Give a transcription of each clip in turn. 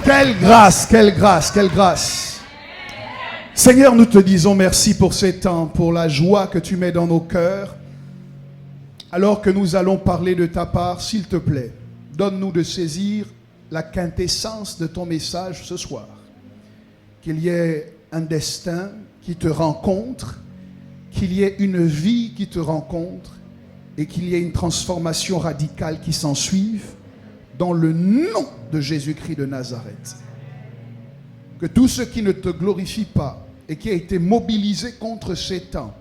Quelle grâce, quelle grâce, quelle grâce. Seigneur, nous te disons merci pour ces temps, pour la joie que tu mets dans nos cœurs. Alors que nous allons parler de ta part, s'il te plaît, donne-nous de saisir la quintessence de ton message ce soir. Qu'il y ait un destin qui te rencontre, qu'il y ait une vie qui te rencontre et qu'il y ait une transformation radicale qui s'ensuive dans le nom de Jésus-Christ de Nazareth. Que tout ce qui ne te glorifie pas et qui a été mobilisé contre ces temps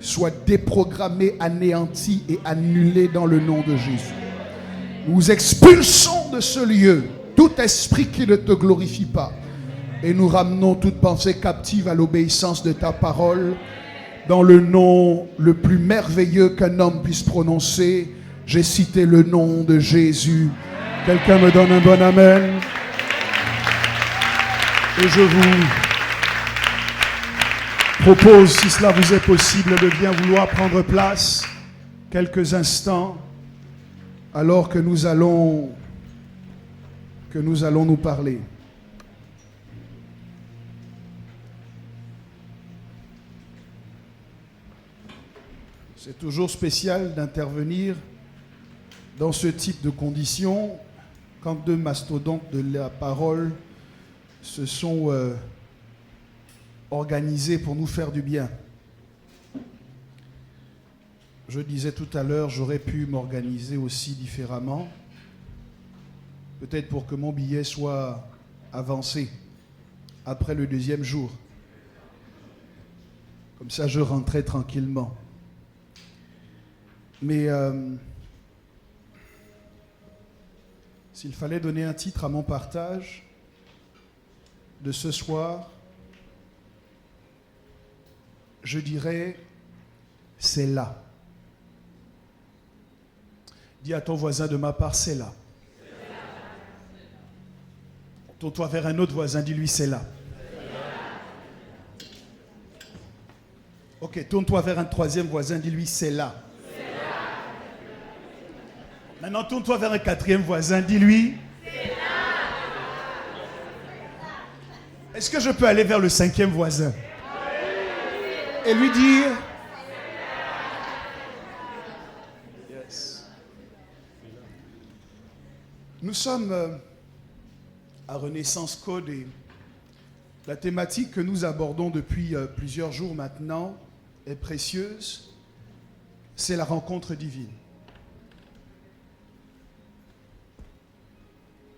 soit déprogrammé, anéanti et annulé dans le nom de Jésus. Nous expulsons de ce lieu tout esprit qui ne te glorifie pas et nous ramenons toute pensée captive à l'obéissance de ta parole dans le nom le plus merveilleux qu'un homme puisse prononcer. J'ai cité le nom de Jésus. Quelqu'un me donne un bon amen. Et je vous propose, si cela vous est possible, de bien vouloir prendre place quelques instants alors que nous allons nous parler. C'est toujours spécial d'intervenir dans ce type de conditions quand deux mastodontes de la parole se sont organisés pour nous faire du bien. Je disais tout à l'heure, j'aurais pu m'organiser aussi différemment, peut-être pour que mon billet soit avancé après le deuxième jour. Comme ça, je rentrais tranquillement. Mais s'il fallait donner un titre à mon partage de ce soir, je dirais, c'est là. Dis à ton voisin de ma part, c'est là. Tourne-toi vers un autre voisin, dis-lui, c'est là. Ok, tourne-toi vers un troisième voisin, dis-lui, c'est là. Maintenant, tourne-toi vers un quatrième voisin, dis-lui. C'est là. Est-ce que je peux aller vers le cinquième voisin et lui dire? Yes. Nous sommes à Renaissance Code et la thématique que nous abordons depuis plusieurs jours maintenant est précieuse. C'est la rencontre divine.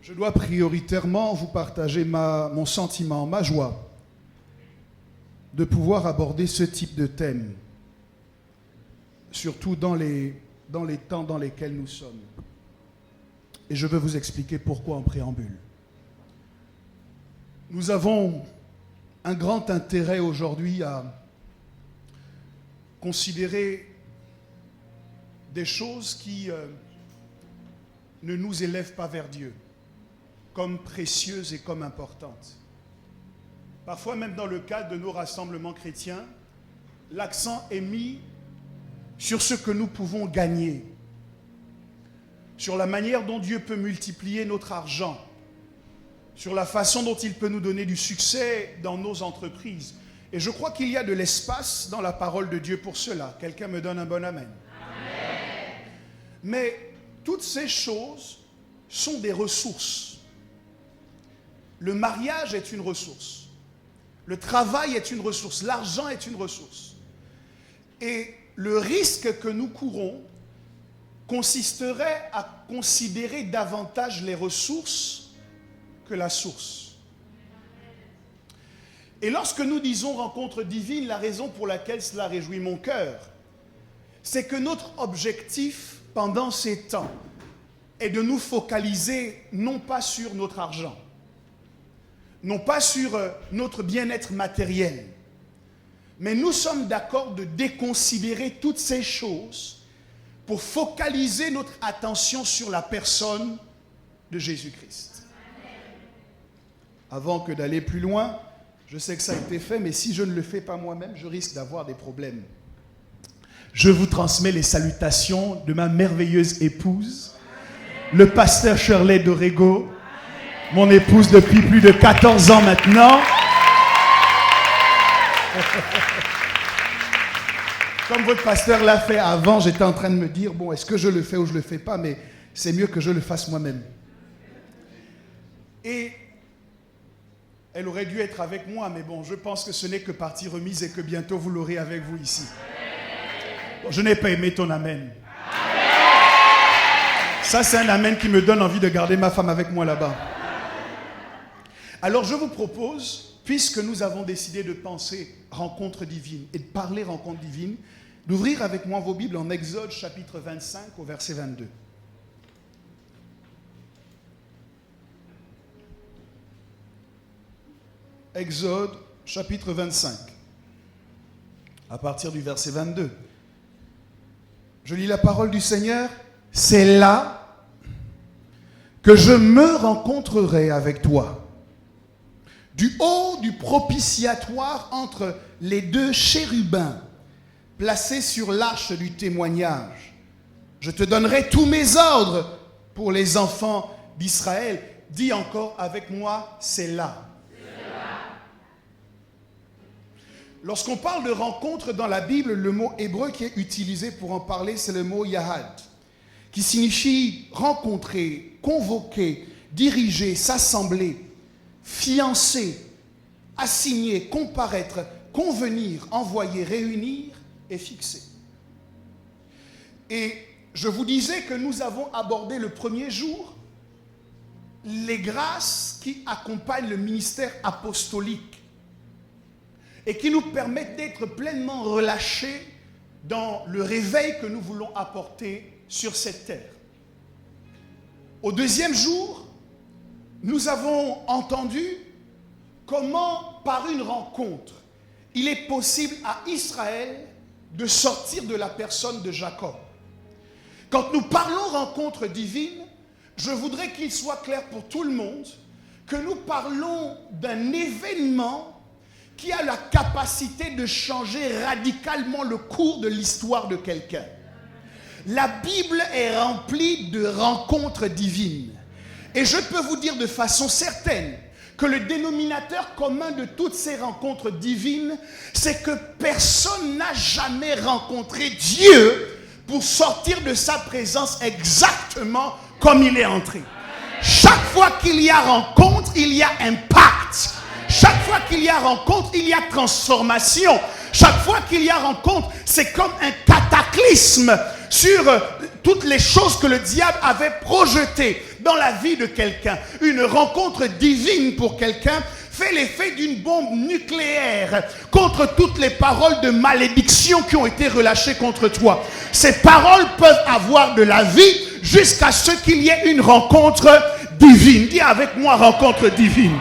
Je dois prioritairement vous partager mon sentiment, ma joie de pouvoir aborder ce type de thème, surtout dans les temps dans lesquels nous sommes. Et je veux vous expliquer pourquoi en préambule. Nous avons un grand intérêt aujourd'hui à considérer des choses qui ne nous élèvent pas vers Dieu, comme précieuses et comme importantes. Parfois, même dans le cadre de nos rassemblements chrétiens, l'accent est mis sur ce que nous pouvons gagner, sur la manière dont Dieu peut multiplier notre argent, sur la façon dont il peut nous donner du succès dans nos entreprises. Et je crois qu'il y a de l'espace dans la parole de Dieu pour cela. Quelqu'un me donne un bon amen. Amen. Mais toutes ces choses sont des ressources. Le mariage est une ressource. Le travail est une ressource. L'argent est une ressource. Et le risque que nous courons consisterait à considérer davantage les ressources que la source. Et lorsque nous disons rencontre divine, la raison pour laquelle cela réjouit mon cœur, c'est que notre objectif pendant ces temps est de nous focaliser non pas sur notre argent, non pas sur notre bien-être matériel, mais nous sommes d'accord de déconsidérer toutes ces choses pour focaliser notre attention sur la personne de Jésus-Christ. Avant que d'aller plus loin, je sais que ça a été fait, mais si je ne le fais pas moi-même, je risque d'avoir des problèmes. Je vous transmets les salutations de ma merveilleuse épouse, le pasteur Shirley Dorego, mon épouse depuis plus de 14 ans maintenant. Comme votre pasteur l'a fait avant, j'étais en train de me dire, bon, est-ce que je le fais ou je ne le fais pas, mais c'est mieux que je le fasse moi-même. Et elle aurait dû être avec moi, mais bon, je pense que ce n'est que partie remise et que bientôt vous l'aurez avec vous ici. Bon, je n'ai pas aimé ton amen. Ça, c'est un amen qui me donne envie de garder ma femme avec moi là-bas. Alors, je vous propose, puisque nous avons décidé de penser rencontre divine et de parler rencontre divine, d'ouvrir avec moi vos Bibles en Exode chapitre 25 au verset 22. Exode chapitre 25, à partir du verset 22. Je lis la parole du Seigneur. C'est là que je me rencontrerai avec toi, du haut du propitiatoire entre les deux chérubins placés sur l'arche du témoignage. Je te donnerai tous mes ordres pour les enfants d'Israël. Dis encore avec moi, c'est là. Lorsqu'on parle de rencontre dans la Bible, le mot hébreu qui est utilisé pour en parler, c'est le mot yahad, qui signifie rencontrer, convoquer, diriger, s'assembler, fiancer, assigner, comparaître, convenir, envoyer, réunir et fixer. Et je vous disais que nous avons abordé le premier jour les grâces qui accompagnent le ministère apostolique et qui nous permettent d'être pleinement relâchés dans le réveil que nous voulons apporter sur cette terre. Au deuxième jour, nous avons entendu comment, par une rencontre, il est possible à Israël de sortir de la personne de Jacob. Quand nous parlons rencontre divine, je voudrais qu'il soit clair pour tout le monde que nous parlons d'un événement qui a la capacité de changer radicalement le cours de l'histoire de quelqu'un. La Bible est remplie de rencontres divines. Et je peux vous dire de façon certaine que le dénominateur commun de toutes ces rencontres divines, c'est que personne n'a jamais rencontré Dieu pour sortir de sa présence exactement comme il est entré. Chaque fois qu'il y a rencontre, il y a impact. Chaque fois qu'il y a rencontre, il y a transformation. Chaque fois qu'il y a rencontre, c'est comme un cataclysme sur toutes les choses que le diable avait projetées dans la vie de quelqu'un. Une rencontre divine pour quelqu'un fait l'effet d'une bombe nucléaire contre toutes les paroles de malédiction qui ont été relâchées contre toi. Ces paroles peuvent avoir de la vie jusqu'à ce qu'il y ait une rencontre divine. Dis avec moi, rencontre divine.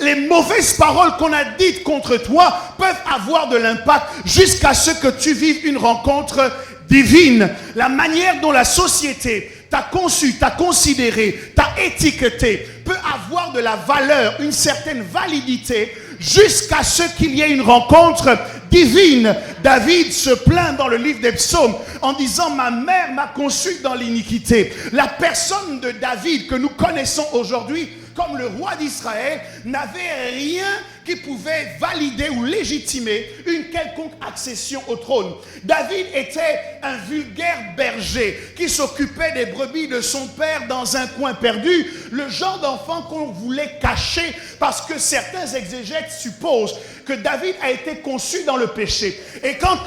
Les mauvaises paroles qu'on a dites contre toi peuvent avoir de l'impact jusqu'à ce que tu vives une rencontre divine. La manière dont la société t'a conçu, t'a considéré, t'a étiqueté peut avoir de la valeur, une certaine validité jusqu'à ce qu'il y ait une rencontre divine. David se plaint dans le livre des psaumes en disant « Ma mère m'a conçu dans l'iniquité ». La personne de David que nous connaissons aujourd'hui comme le roi d'Israël n'avait rien qui pouvait valider ou légitimer une quelconque accession au trône. David était un vulgaire berger qui s'occupait des brebis de son père dans un coin perdu, le genre d'enfant qu'on voulait cacher parce que certains exégètes supposent que David a été conçu dans le péché. Et quand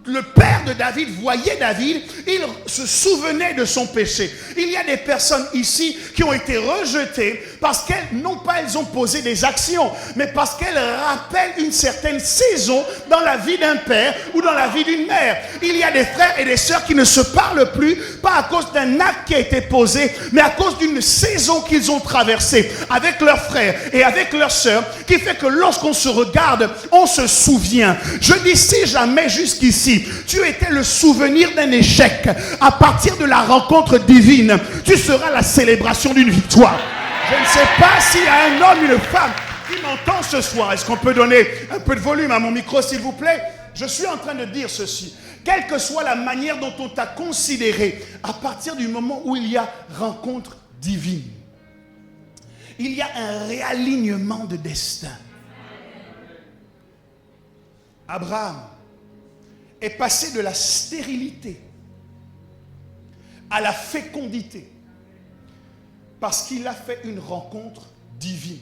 le père de David voyait David, il se souvenait de son péché. Il y a des personnes ici qui ont été rejetées parce qu'elles, non pas elles ont posé des actions, mais parce qu'elles rappellent une certaine saison dans la vie d'un père ou dans la vie d'une mère. Il y a des frères et des sœurs qui ne se parlent plus, pas à cause d'un acte qui a été posé, mais à cause d'une saison qu'ils ont traversée avec leurs frères et avec leurs sœurs, qui fait que lorsqu'on se regarde, on se souvient. Je dis, si jamais jusqu'ici, tu étais le souvenir d'un échec, à partir de la rencontre divine, tu seras la célébration d'une victoire. Je ne sais pas s'il y a un homme, une femme qui m'entend ce soir. Est-ce qu'on peut donner un peu de volume à mon micro, s'il vous plaît? Je suis en train de dire ceci. Quelle que soit la manière dont on t'a considéré, à partir du moment où il y a rencontre divine, il y a un réalignement de destin. Abraham est passé de la stérilité à la fécondité parce qu'il a fait une rencontre divine.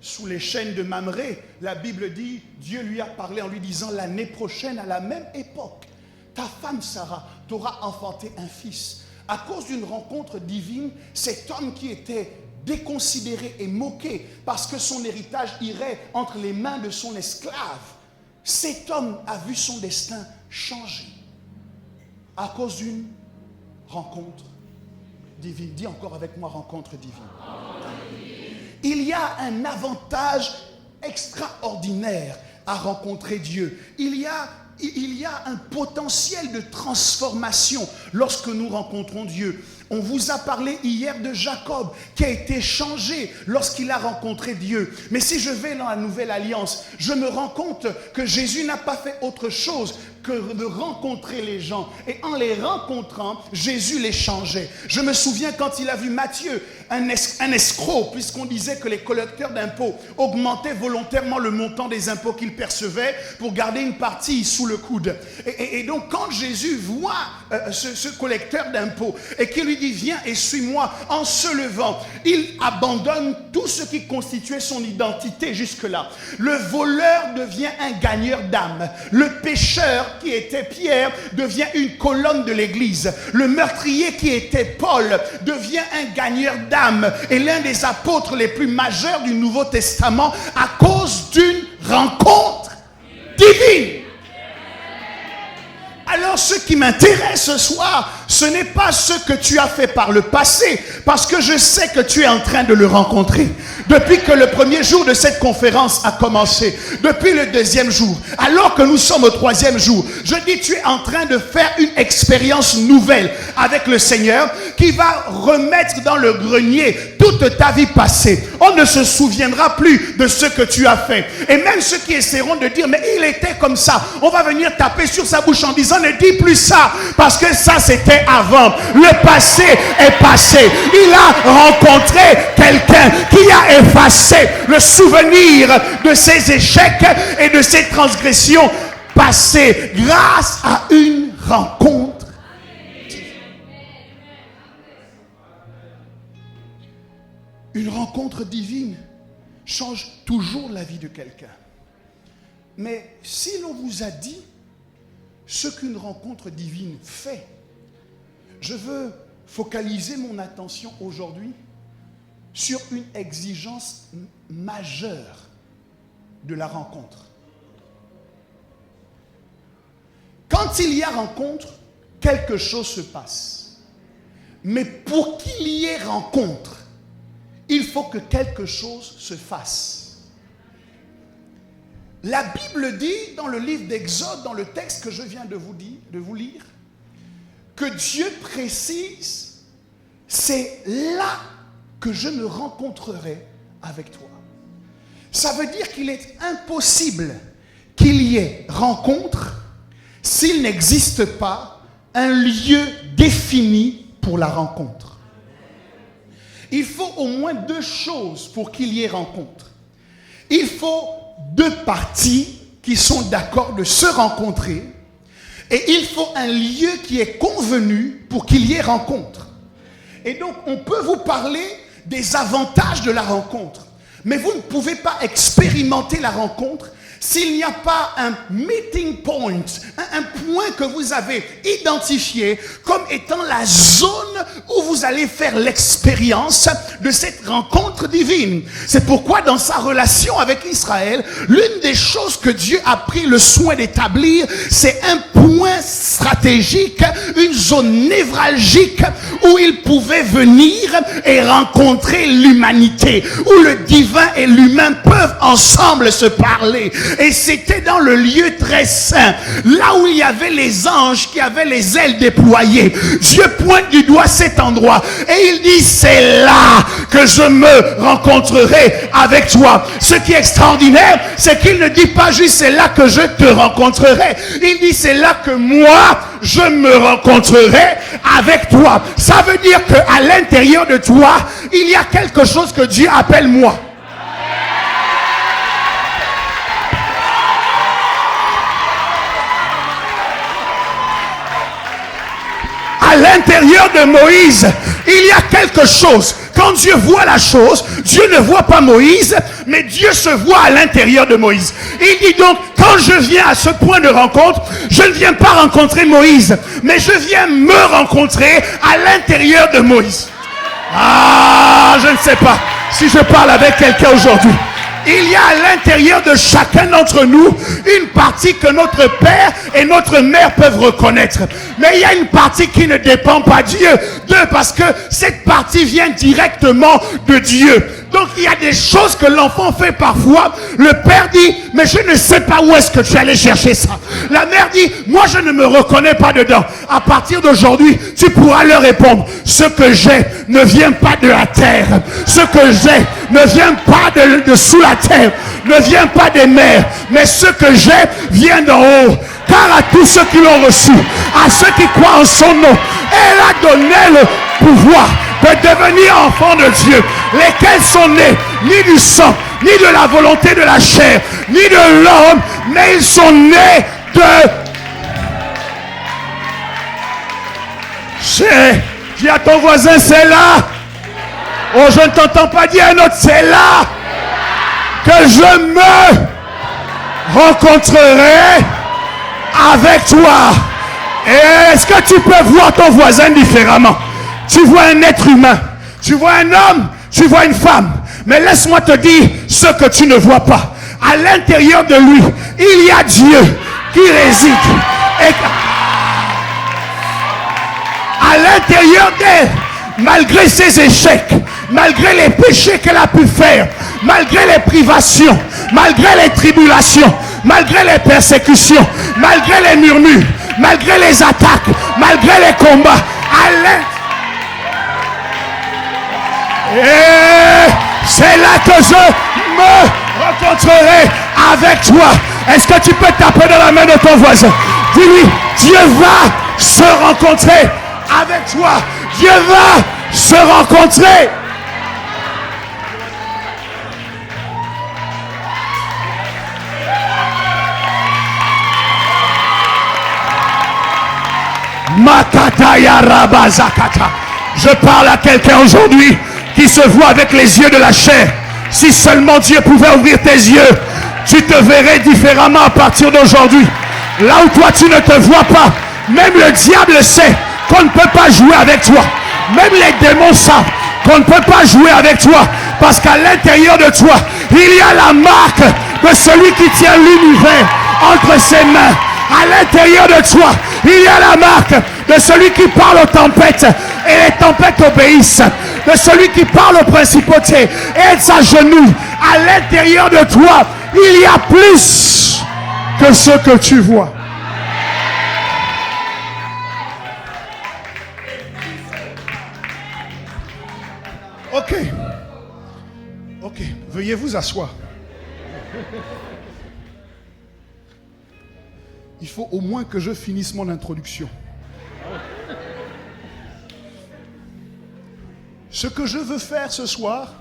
Sous les chaînes de Mamré, la Bible dit, Dieu lui a parlé en lui disant, l'année prochaine, à la même époque, ta femme Sarah t'aura enfanté un fils. À cause d'une rencontre divine, cet homme qui était déconsidéré et moqué parce que son héritage irait entre les mains de son esclave, cet homme a vu son destin changer à cause d'une rencontre divine. Dis encore avec moi, rencontre divine. Il y a un avantage extraordinaire à rencontrer Dieu. Il y a un potentiel de transformation lorsque nous rencontrons Dieu. On vous a parlé hier de Jacob qui a été changé lorsqu'il a rencontré Dieu. Mais si je vais dans la Nouvelle Alliance, je me rends compte que Jésus n'a pas fait autre chose que de rencontrer les gens. Et en les rencontrant, Jésus les changeait. Je me souviens quand il a vu Matthieu, un escroc, puisqu'on disait que les collecteurs d'impôts augmentaient volontairement le montant des impôts qu'ils percevaient pour garder une partie sous le coude. Et donc quand Jésus voit ce collecteur d'impôts et qu'il lui dit, viens et suis-moi, en se levant, il abandonne tout ce qui constituait son identité jusque-là. Le voleur devient un gagneur d'âme. Le pécheur qui était Pierre devient une colonne de l'église. Le meurtrier qui était Paul devient un gagneur d'âme et l'un des apôtres les plus majeurs du Nouveau Testament à cause d'une rencontre divine. Alors ce qui m'intéresse ce soir, ce n'est pas ce que tu as fait par le passé, parce que je sais que tu es en train de le rencontrer. Depuis que le premier jour de cette conférence a commencé, depuis le deuxième jour, alors que nous sommes au troisième jour, je dis tu es en train de faire une expérience nouvelle avec le Seigneur qui va remettre dans le grenier toute ta vie passée. On ne se souviendra plus de ce que tu as fait. Et même ceux qui essaieront de dire, mais il était comme ça, on va venir taper sur sa bouche en disant, ne dis plus ça, parce que ça c'était avant. Le passé est passé. Il a rencontré quelqu'un qui a effacé le souvenir de ses échecs et de ses transgressions passées grâce à une rencontre. Une rencontre divine change toujours la vie de quelqu'un. Mais si l'on vous a dit ce qu'une rencontre divine fait, je veux focaliser mon attention aujourd'hui sur une exigence majeure de la rencontre. Quand il y a rencontre, quelque chose se passe. Mais pour qu'il y ait rencontre, il faut que quelque chose se fasse. La Bible dit dans le livre d'Exode, dans le texte que je viens de vous lire, que Dieu précise, c'est là que je me rencontrerai avec toi. Ça veut dire qu'il est impossible qu'il y ait rencontre s'il n'existe pas un lieu défini pour la rencontre. Il faut au moins deux choses pour qu'il y ait rencontre. Il faut deux parties qui sont d'accord de se rencontrer et il faut un lieu qui est convenu pour qu'il y ait rencontre. Et donc on peut vous parler des avantages de la rencontre, mais vous ne pouvez pas expérimenter la rencontre s'il n'y a pas un meeting point, un point que vous avez identifié comme étant la zone où vous allez faire l'expérience de cette rencontre divine. C'est pourquoi dans sa relation avec Israël, l'une des choses que Dieu a pris le soin d'établir, c'est un point stratégique, une zone névralgique où il pouvait venir et rencontrer l'humanité, où le divin et l'humain peuvent ensemble se parler. Et c'était dans le lieu très saint, là où il y avait les anges qui avaient les ailes déployées. Dieu pointe du doigt cet endroit. Et il dit, c'est là que je me rencontrerai avec toi. Ce qui est extraordinaire, c'est qu'il ne dit pas juste, c'est là que je te rencontrerai. Il dit, c'est là que moi, je me rencontrerai avec toi. Ça veut dire qu'à l'intérieur de toi, il y a quelque chose que Dieu appelle moi. À l'intérieur de Moïse, il y a quelque chose. Quand Dieu voit la chose, Dieu ne voit pas Moïse, mais Dieu se voit à l'intérieur de Moïse. Il dit donc, quand je viens à ce point de rencontre, je ne viens pas rencontrer Moïse, mais je viens me rencontrer à l'intérieur de Moïse. Ah, je ne sais pas si je parle avec quelqu'un aujourd'hui. Il y a à l'intérieur de chacun d'entre nous une partie que notre père et notre mère peuvent reconnaître. Mais il y a une partie qui ne dépend pas de Dieu. Parce que cette partie vient directement de Dieu. Donc il y a des choses que l'enfant fait parfois. Le père dit, mais je ne sais pas où est-ce que tu es allé chercher ça. La mère dit, moi je ne me reconnais pas dedans. À partir d'aujourd'hui, tu pourras leur répondre. Ce que j'ai ne vient pas de la terre. Ce que j'ai ne vient pas de sous la terre. Ne vient pas des mers. Mais ce que j'ai vient d'en haut. Car à tous ceux qui l'ont reçu, à ceux qui croient en son nom, elle a donné le pouvoir de devenir enfants de Dieu, lesquels sont nés ni du sang, ni de la volonté de la chair, ni de l'homme, mais ils sont nés de... Dis à ton voisin, c'est là. Oh, je ne t'entends pas dire un autre, c'est là que je me rencontrerai avec toi. Et est-ce que tu peux voir ton voisin différemment? Tu vois un être humain, tu vois un homme, tu vois une femme. Mais laisse-moi te dire ce que tu ne vois pas. À l'intérieur de lui, il y a Dieu qui réside. Et à l'intérieur d'elle, malgré ses échecs, malgré les péchés qu'elle a pu faire, malgré les privations, malgré les tribulations, malgré les persécutions, malgré les murmures, malgré les attaques, malgré les combats, et c'est là que je me rencontrerai avec toi. Est-ce que tu peux taper dans la main de ton voisin? Dis-lui, Dieu va se rencontrer avec toi. Dieu va se rencontrer. Makataya Rabazakata. Je parle à quelqu'un aujourd'hui qui se voit avec les yeux de la chair. Si seulement Dieu pouvait ouvrir tes yeux, tu te verrais différemment à partir d'aujourd'hui. Là où toi tu ne te vois pas, même le diable sait qu'on ne peut pas jouer avec toi. Même les démons savent qu'on ne peut pas jouer avec toi. Parce qu'à l'intérieur de toi, il y a la marque de celui qui tient l'univers entre ses mains. À l'intérieur de toi, il y a la marque de celui qui parle aux tempêtes et les tempêtes obéissent. De celui qui parle aux principautés et s'agenouille. À l'intérieur de toi, il y a plus que ce que tu vois. Ok. Ok. Veuillez vous asseoir. Il faut au moins que je finisse mon introduction. Ce que je veux faire ce soir,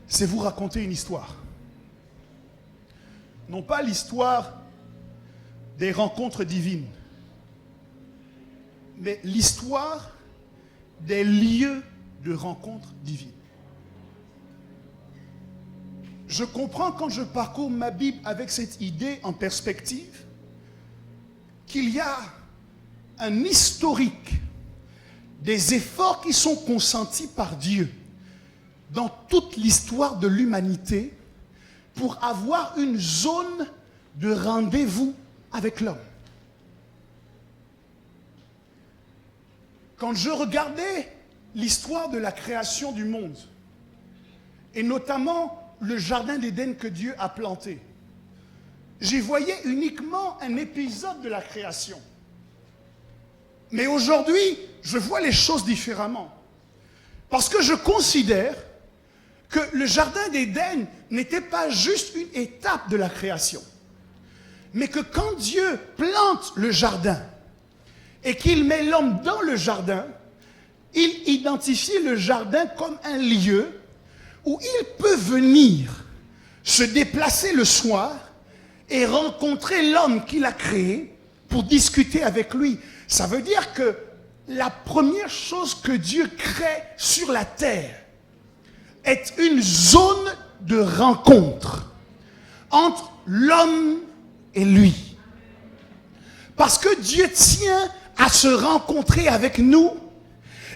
c'est vous raconter une histoire. Non pas l'histoire des rencontres divines, mais l'histoire des lieux de rencontres divines. Je comprends quand je parcours ma Bible avec cette idée en perspective qu'il y a un historique des efforts qui sont consentis par Dieu dans toute l'histoire de l'humanité pour avoir une zone de rendez-vous avec l'homme. Quand je regardais l'histoire de la création du monde, et notamment le jardin d'Éden que Dieu a planté, j'y voyais uniquement un épisode de la création. Mais aujourd'hui, je vois les choses différemment. Parce que je considère que le jardin d'Éden n'était pas juste une étape de la création. Mais que quand Dieu plante le jardin et qu'il met l'homme dans le jardin, il identifie le jardin comme un lieu où il peut venir se déplacer le soir et rencontrer l'homme qu'il a créé pour discuter avec lui. Ça veut dire que la première chose que Dieu crée sur la terre est une zone de rencontre entre l'homme et lui. Parce que Dieu tient à se rencontrer avec nous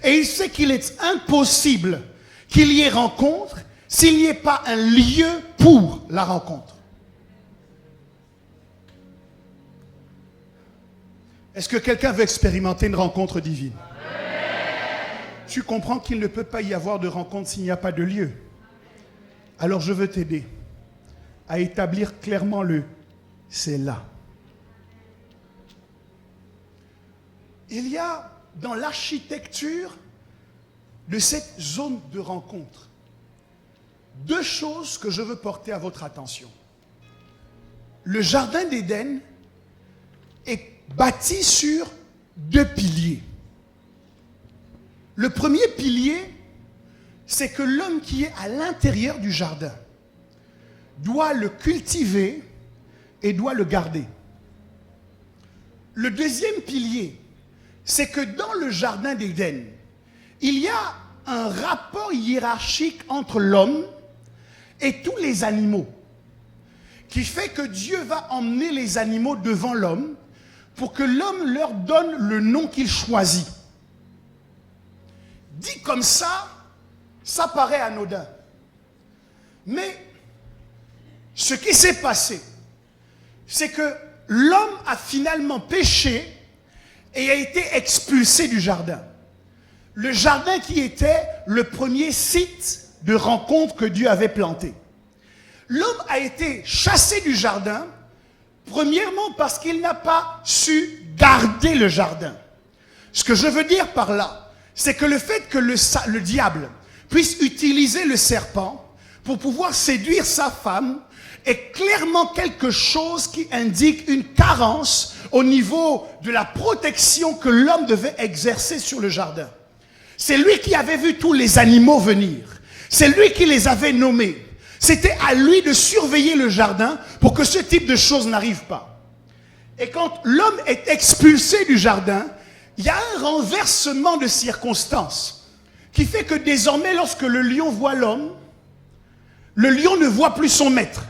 et il sait qu'il est impossible qu'il y ait rencontre s'il n'y ait pas un lieu pour la rencontre. Est-ce que quelqu'un veut expérimenter une rencontre divine? Tu comprends qu'il ne peut pas y avoir de rencontre s'il n'y a pas de lieu. Alors je veux t'aider à établir clairement le « c'est là ». Il y a dans l'architecture de cette zone de rencontre deux choses que je veux porter à votre attention. Le jardin d'Éden est bâti sur deux piliers. Le premier pilier, c'est que l'homme qui est à l'intérieur du jardin doit le cultiver et doit le garder. Le deuxième pilier, c'est que dans le jardin d'Éden, il y a un rapport hiérarchique entre l'homme et tous les animaux, qui fait que Dieu va emmener les animaux devant l'homme pour que l'homme leur donne le nom qu'il choisit. Dit comme ça paraît anodin. Mais ce qui s'est passé, c'est que l'homme a finalement péché et a été expulsé du jardin. Le jardin qui était le premier site de rencontre que Dieu avait planté. L'homme a été chassé du jardin, premièrement parce qu'il n'a pas su garder le jardin. Ce que je veux dire par là, c'est que le fait que le diable puisse utiliser le serpent pour pouvoir séduire sa femme est clairement quelque chose qui indique une carence au niveau de la protection que l'homme devait exercer sur le jardin. C'est lui qui avait vu tous les animaux venir. C'est lui qui les avait nommés. C'était à lui de surveiller le jardin pour que ce type de choses n'arrive pas. Et quand l'homme est expulsé du jardin, il y a un renversement de circonstances qui fait que désormais, lorsque le lion voit l'homme, le lion ne voit plus son maître,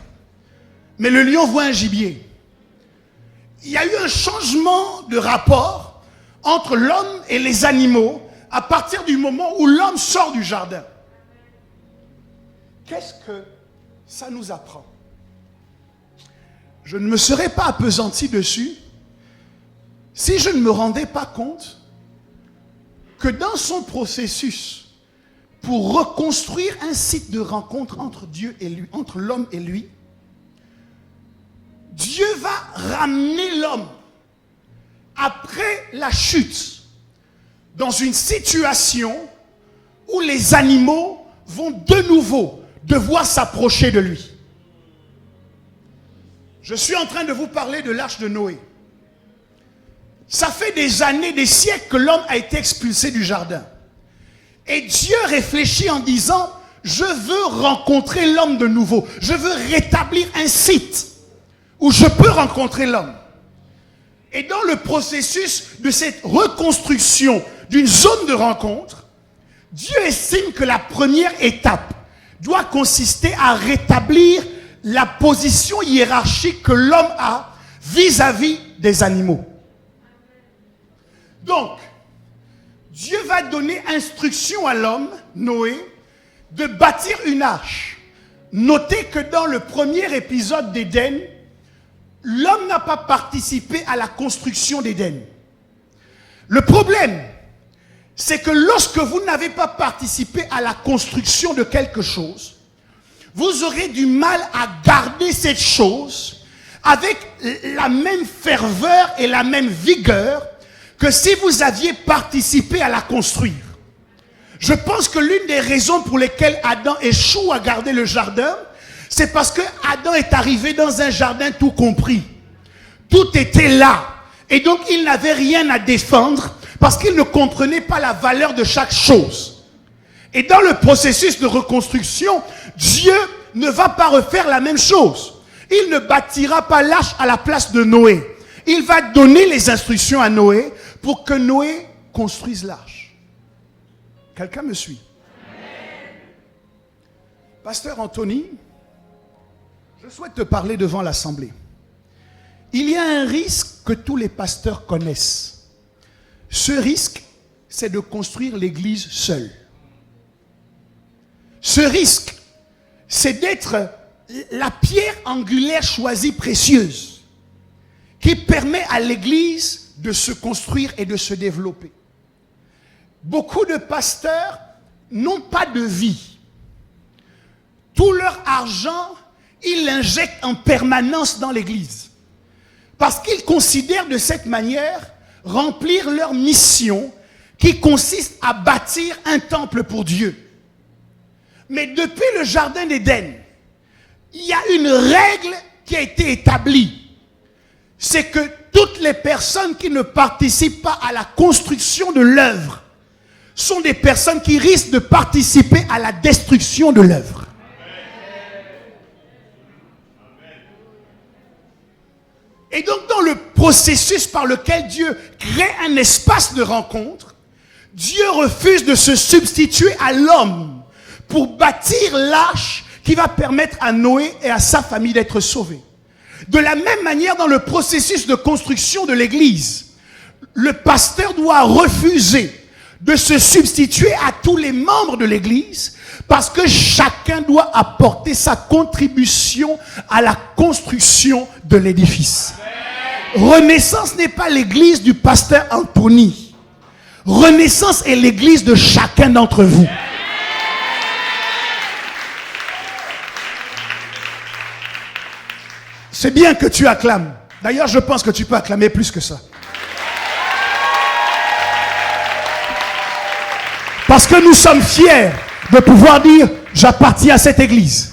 mais le lion voit un gibier. Il y a eu un changement de rapport entre l'homme et les animaux à partir du moment où l'homme sort du jardin. Qu'est-ce que ça nous apprend? Je ne me serais pas appesanti dessus si je ne me rendais pas compte que dans son processus pour reconstruire un site de rencontre entre Dieu et lui, entre l'homme et lui, Dieu va ramener l'homme après la chute dans une situation où les animaux vont de nouveau devoir s'approcher de lui. Je suis en train de vous parler de l'arche de Noé. Ça fait des années, des siècles que l'homme a été expulsé du jardin. Et Dieu réfléchit en disant, je veux rencontrer l'homme de nouveau. Je veux rétablir un site où je peux rencontrer l'homme. Et dans le processus de cette reconstruction d'une zone de rencontre, Dieu estime que la première étape doit consister à rétablir la position hiérarchique que l'homme a vis-à-vis des animaux. Donc, Dieu va donner instruction à l'homme, Noé, de bâtir une arche. Notez que dans le premier épisode d'Éden, l'homme n'a pas participé à la construction d'Éden. Le problème, c'est que lorsque vous n'avez pas participé à la construction de quelque chose, vous aurez du mal à garder cette chose avec la même ferveur et la même vigueur que si vous aviez participé à la construire. Je pense que l'une des raisons pour lesquelles Adam échoue à garder le jardin, c'est parce que Adam est arrivé dans un jardin tout compris. Tout était là. Et donc il n'avait rien à défendre parce qu'il ne comprenait pas la valeur de chaque chose. Et dans le processus de reconstruction, Dieu ne va pas refaire la même chose. Il ne bâtira pas l'arche à la place de Noé. Il va donner les instructions à Noé pour que Noé construise l'arche. Quelqu'un me suit? Pasteur Anthony, je souhaite te parler devant l'Assemblée. Il y a un risque que tous les pasteurs connaissent. Ce risque, c'est de construire l'église seule. Ce risque, c'est d'être la pierre angulaire choisie précieuse qui permet à l'église de se construire et de se développer. Beaucoup de pasteurs n'ont pas de vie. Tout leur argent, ils l'injectent en permanence dans l'église. Parce qu'ils considèrent de cette manière remplir leur mission qui consiste à bâtir un temple pour Dieu. Mais depuis le jardin d'Éden, il y a une règle qui a été établie. C'est que toutes les personnes qui ne participent pas à la construction de l'œuvre sont des personnes qui risquent de participer à la destruction de l'œuvre. Et donc dans le processus par lequel Dieu crée un espace de rencontre, Dieu refuse de se substituer à l'homme pour bâtir l'arche qui va permettre à Noé et à sa famille d'être sauvés. De la même manière, dans le processus de construction de l'église, le pasteur doit refuser de se substituer à tous les membres de l'église parce que chacun doit apporter sa contribution à la construction de l'édifice. Renaissance n'est pas l'église du pasteur Anthony. Renaissance est l'église de chacun d'entre vous. C'est bien que tu acclames. D'ailleurs, je pense que tu peux acclamer plus que ça. Parce que nous sommes fiers de pouvoir dire, j'appartiens à cette église.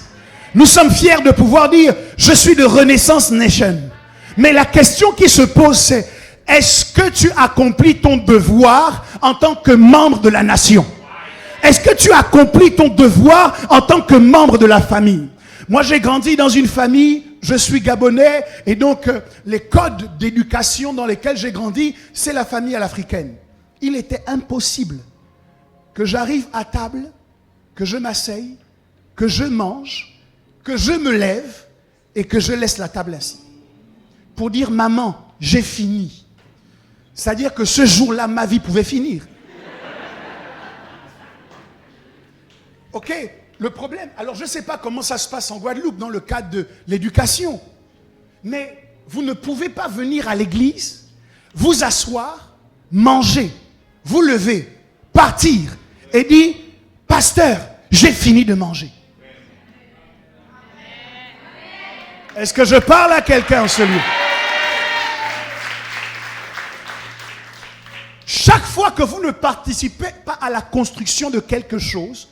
Nous sommes fiers de pouvoir dire, je suis de Renaissance Nation. Mais la question qui se pose, c'est, est-ce que tu accomplis ton devoir en tant que membre de la nation? Est-ce que tu accomplis ton devoir en tant que membre de la famille? Moi, j'ai grandi dans une famille, je suis gabonais, et donc les codes d'éducation dans lesquels j'ai grandi, c'est la famille à l'africaine. Il était impossible que j'arrive à table, que je m'asseye, que je mange, que je me lève et que je laisse la table ainsi. Pour dire, maman, j'ai fini. C'est-à-dire que ce jour-là, ma vie pouvait finir. Ok, le problème, alors je ne sais pas comment ça se passe en Guadeloupe dans le cadre de l'éducation, mais vous ne pouvez pas venir à l'église, vous asseoir, manger, vous lever, partir et dire, pasteur, j'ai fini de manger. Est-ce que je parle à quelqu'un en ce lieu? Chaque fois que vous ne participez pas à la construction de quelque chose,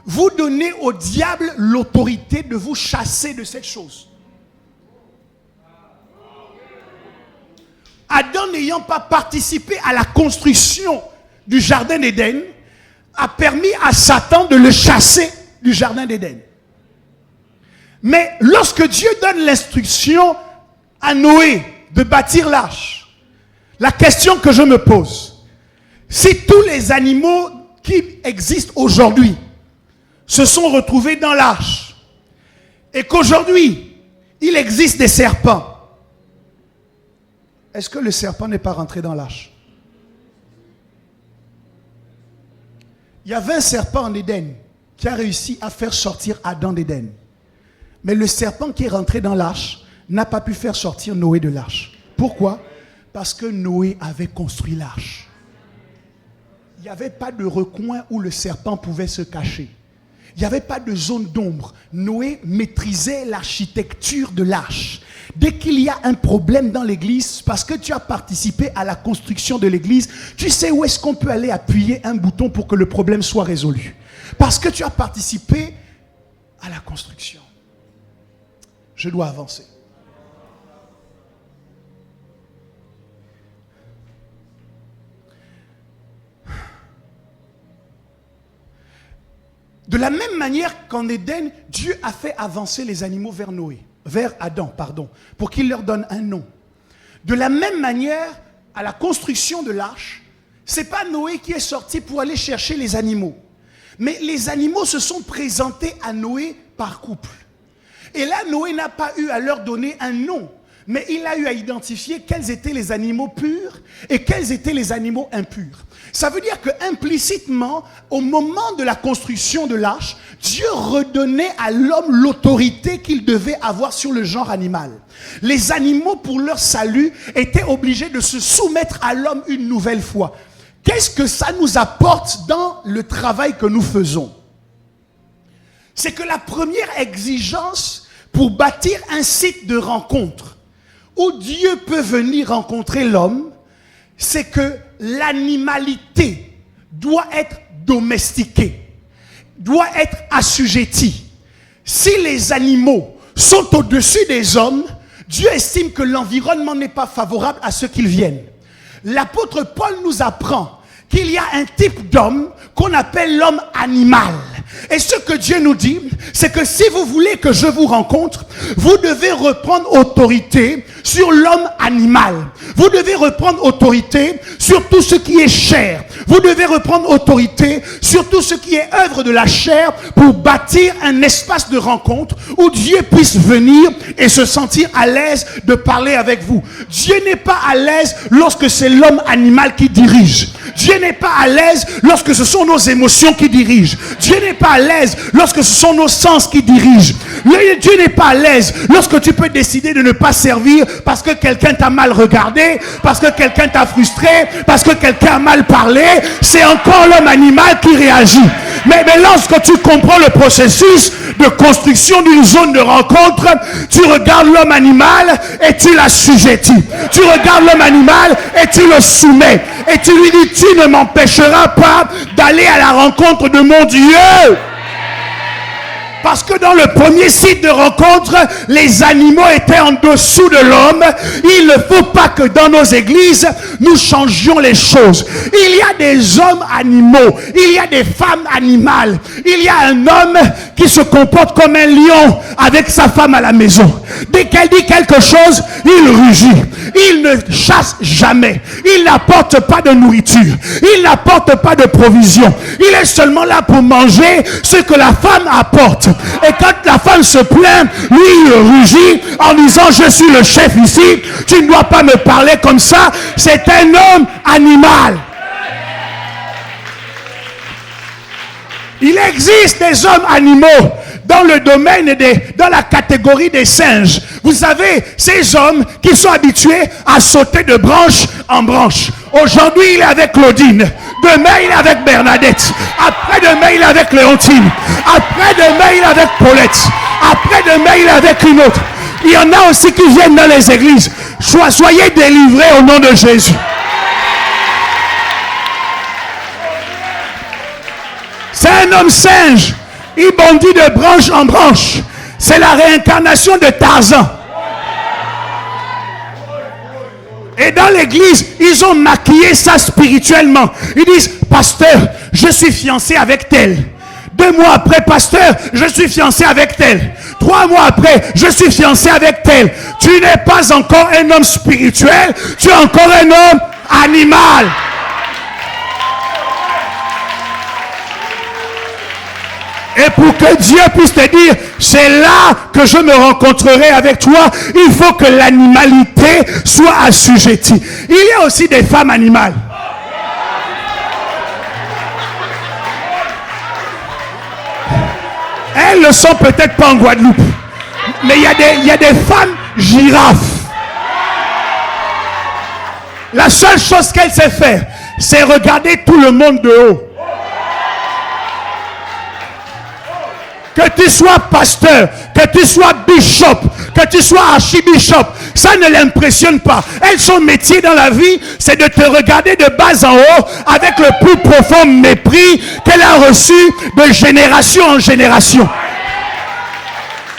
vous donnez au diable l'autorité de vous chasser de cette chose. Adam, n'ayant pas participé à la construction du jardin d'Éden, a permis à Satan de le chasser du jardin d'Éden. Mais lorsque Dieu donne l'instruction à Noé de bâtir l'arche, la question que je me pose, si tous les animaux qui existent aujourd'hui se sont retrouvés dans l'arche et qu'aujourd'hui, il existe des serpents, est-ce que le serpent n'est pas rentré dans l'arche? Il y avait un serpent en Éden qui a réussi à faire sortir Adam d'Éden. Mais le serpent qui est rentré dans l'arche n'a pas pu faire sortir Noé de l'arche. Pourquoi? Parce que Noé avait construit l'arche. Il n'y avait pas de recoin où le serpent pouvait se cacher. Il n'y avait pas de zone d'ombre. Noé maîtrisait l'architecture de l'arche. Dès qu'il y a un problème dans l'église, parce que tu as participé à la construction de l'église, tu sais où est-ce qu'on peut aller appuyer un bouton pour que le problème soit résolu. Parce que tu as participé à la construction. Je dois avancer. De la même manière qu'en Éden, Dieu a fait avancer les animaux vers Adam, pour qu'il leur donne un nom. De la même manière, à la construction de l'arche, ce n'est pas Noé qui est sorti pour aller chercher les animaux. Mais les animaux se sont présentés à Noé par couple. Et là, Noé n'a pas eu à leur donner un nom, mais il a eu à identifier quels étaient les animaux purs et quels étaient les animaux impurs. Ça veut dire que implicitement, au moment de la construction de l'arche, Dieu redonnait à l'homme l'autorité qu'il devait avoir sur le genre animal. Les animaux, pour leur salut, étaient obligés de se soumettre à l'homme une nouvelle fois. Qu'est-ce que ça nous apporte dans le travail que nous faisons? C'est que la première exigence pour bâtir un site de rencontre où Dieu peut venir rencontrer l'homme, c'est que l'animalité doit être domestiquée, doit être assujettie. Si les animaux sont au-dessus des hommes, Dieu estime que l'environnement n'est pas favorable à ce qu'ils viennent. L'apôtre Paul nous apprend qu'il y a un type d'homme qu'on appelle l'homme animal. Et ce que Dieu nous dit, c'est que si vous voulez que je vous rencontre, vous devez reprendre autorité sur l'homme animal. Vous devez reprendre autorité sur tout ce qui est chair. Vous devez reprendre autorité sur tout ce qui est œuvre de la chair pour bâtir un espace de rencontre où Dieu puisse venir et se sentir à l'aise de parler avec vous. Dieu n'est pas à l'aise lorsque c'est l'homme animal qui dirige. Dieu n'est pas à l'aise lorsque ce sont nos émotions qui dirigent. Dieu n'est pas à l'aise lorsque ce sont nos sens qui dirigent. Dieu n'est pas à l'aise lorsque tu peux décider de ne pas servir parce que quelqu'un t'a mal regardé, parce que quelqu'un t'a frustré, parce que quelqu'un a mal parlé. C'est encore l'homme animal qui réagit. Mais lorsque tu comprends le processus de construction d'une zone de rencontre, tu regardes l'homme animal et tu l'assujettis. Tu regardes l'homme animal et tu le soumets. Et tu lui dis, tu ne m'empêcheras pas d'aller à la rencontre de mon Dieu. Parce que dans le premier site de rencontre, les animaux étaient en dessous de l'homme. Il ne faut pas que dans nos églises, nous changions les choses. Il y a des hommes animaux, il y a des femmes animales. Il y a un homme qui se comporte comme un lion avec sa femme à la maison. Dès qu'elle dit quelque chose, il rugit. Il ne chasse jamais. Il n'apporte pas de nourriture. Il n'apporte pas de provision. Il est seulement là pour manger ce que la femme apporte. Et quand la femme se plaint, lui il rugit en disant, je suis le chef ici, tu ne dois pas me parler comme ça. C'est un homme animal. Il existe des hommes animaux dans le domaine dans la catégorie des singes. Vous savez, ces hommes qui sont habitués à sauter de branche en branche. Aujourd'hui, il est avec Claudine. Demain, il est avec Bernadette. Après-demain, il est avec Léontine. Après-demain, il est avec Paulette. Après-demain, il est avec une autre. Il y en a aussi qui viennent dans les églises. Soyez délivrés au nom de Jésus. C'est un homme singe. Il bondit de branche en branche. C'est la réincarnation de Tarzan. Et dans l'église, ils ont maquillé ça spirituellement. Ils disent, pasteur, je suis fiancé avec tel. 2 mois après, pasteur, je suis fiancé avec tel. 3 mois après, je suis fiancé avec tel. Tu n'es pas encore un homme spirituel, tu es encore un homme animal. Et pour que Dieu puisse te dire, c'est là que je me rencontrerai avec toi, il faut que l'animalité soit assujettie. Il y a aussi des femmes animales. Elles ne sont peut-être pas en Guadeloupe, mais il y a des femmes girafes. La seule chose qu'elle sait faire, c'est regarder tout le monde de haut. Que tu sois pasteur, que tu sois bishop, que tu sois archibishop, ça ne l'impressionne pas. Elle, son métier dans la vie, c'est de te regarder de bas en haut avec le plus profond mépris qu'elle a reçu de génération en génération.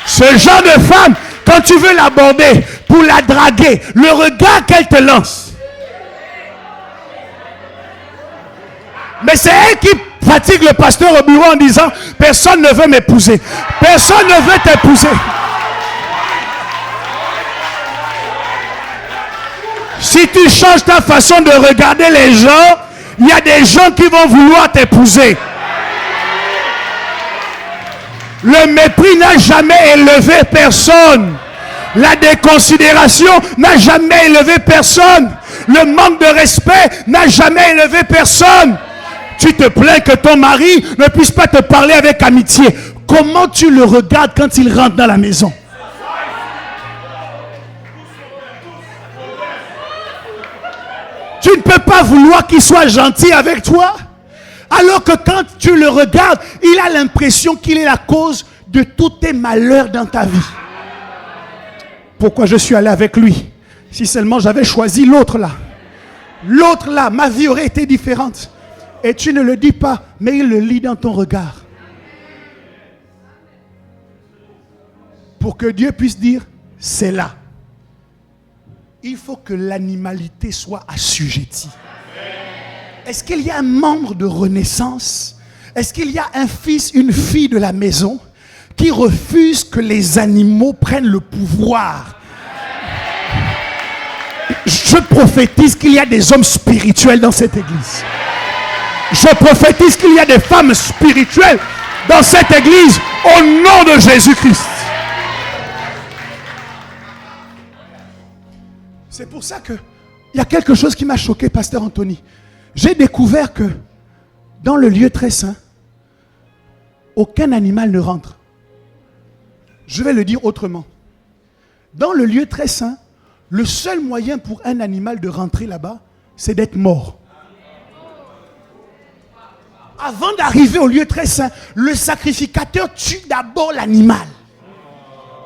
Ce genre de femme, quand tu veux l'aborder pour la draguer, le regard qu'elle te lance. Mais c'est elle qui fatigue le pasteur au bureau en disant « Personne ne veut m'épouser. Personne ne veut t'épouser. » Si tu changes ta façon de regarder les gens, il y a des gens qui vont vouloir t'épouser. Le mépris n'a jamais élevé personne. La déconsidération n'a jamais élevé personne. Le manque de respect n'a jamais élevé personne. Tu te plains que ton mari ne puisse pas te parler avec amitié. Comment tu le regardes quand il rentre dans la maison? Tu ne peux pas vouloir qu'il soit gentil avec toi, alors que quand tu le regardes, il a l'impression qu'il est la cause de tous tes malheurs dans ta vie. Pourquoi je suis allé avec lui? Si seulement j'avais choisi l'autre là. L'autre là, ma vie aurait été différente. Et tu ne le dis pas, mais il le lit dans ton regard. Pour que Dieu puisse dire, c'est là. Il faut que l'animalité soit assujettie. Est-ce qu'il y a un membre de Renaissance? Est-ce qu'il y a un fils, une fille de la maison qui refuse que les animaux prennent le pouvoir? Je prophétise qu'il y a des hommes spirituels dans cette église. Je prophétise qu'il y a des femmes spirituelles dans cette église au nom de Jésus-Christ. C'est pour ça que il y a quelque chose qui m'a choqué, pasteur Anthony. J'ai découvert que dans le lieu très saint, aucun animal ne rentre. Je vais le dire autrement. Dans le lieu très saint, le seul moyen pour un animal de rentrer là-bas, c'est d'être mort. Avant d'arriver au lieu très saint, le sacrificateur tue d'abord l'animal.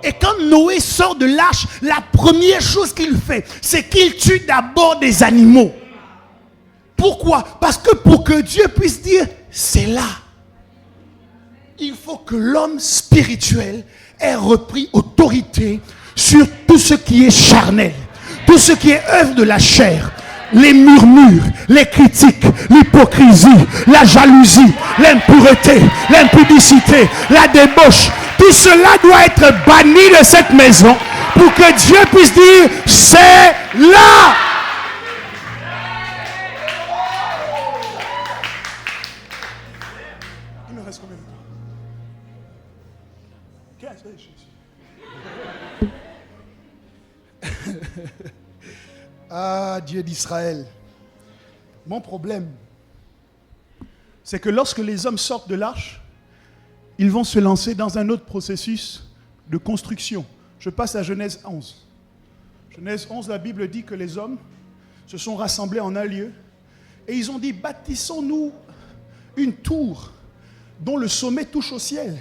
Et quand Noé sort de l'arche, la première chose qu'il fait, c'est qu'il tue d'abord des animaux. Pourquoi? Parce que pour que Dieu puisse dire, c'est là. Il faut que l'homme spirituel ait repris autorité sur tout ce qui est charnel, tout ce qui est œuvre de la chair. Les murmures, les critiques, l'hypocrisie, la jalousie, l'impureté, l'impudicité, la débauche. Tout cela doit être banni de cette maison pour que Dieu puisse dire, c'est là. Il me reste combien de temps? 15. Ah, Dieu d'Israël. Mon problème, c'est que lorsque les hommes sortent de l'arche, ils vont se lancer dans un autre processus de construction. Je passe à Genèse 11. Genèse 11, la Bible dit que les hommes se sont rassemblés en un lieu et ils ont dit, bâtissons-nous une tour dont le sommet touche au ciel.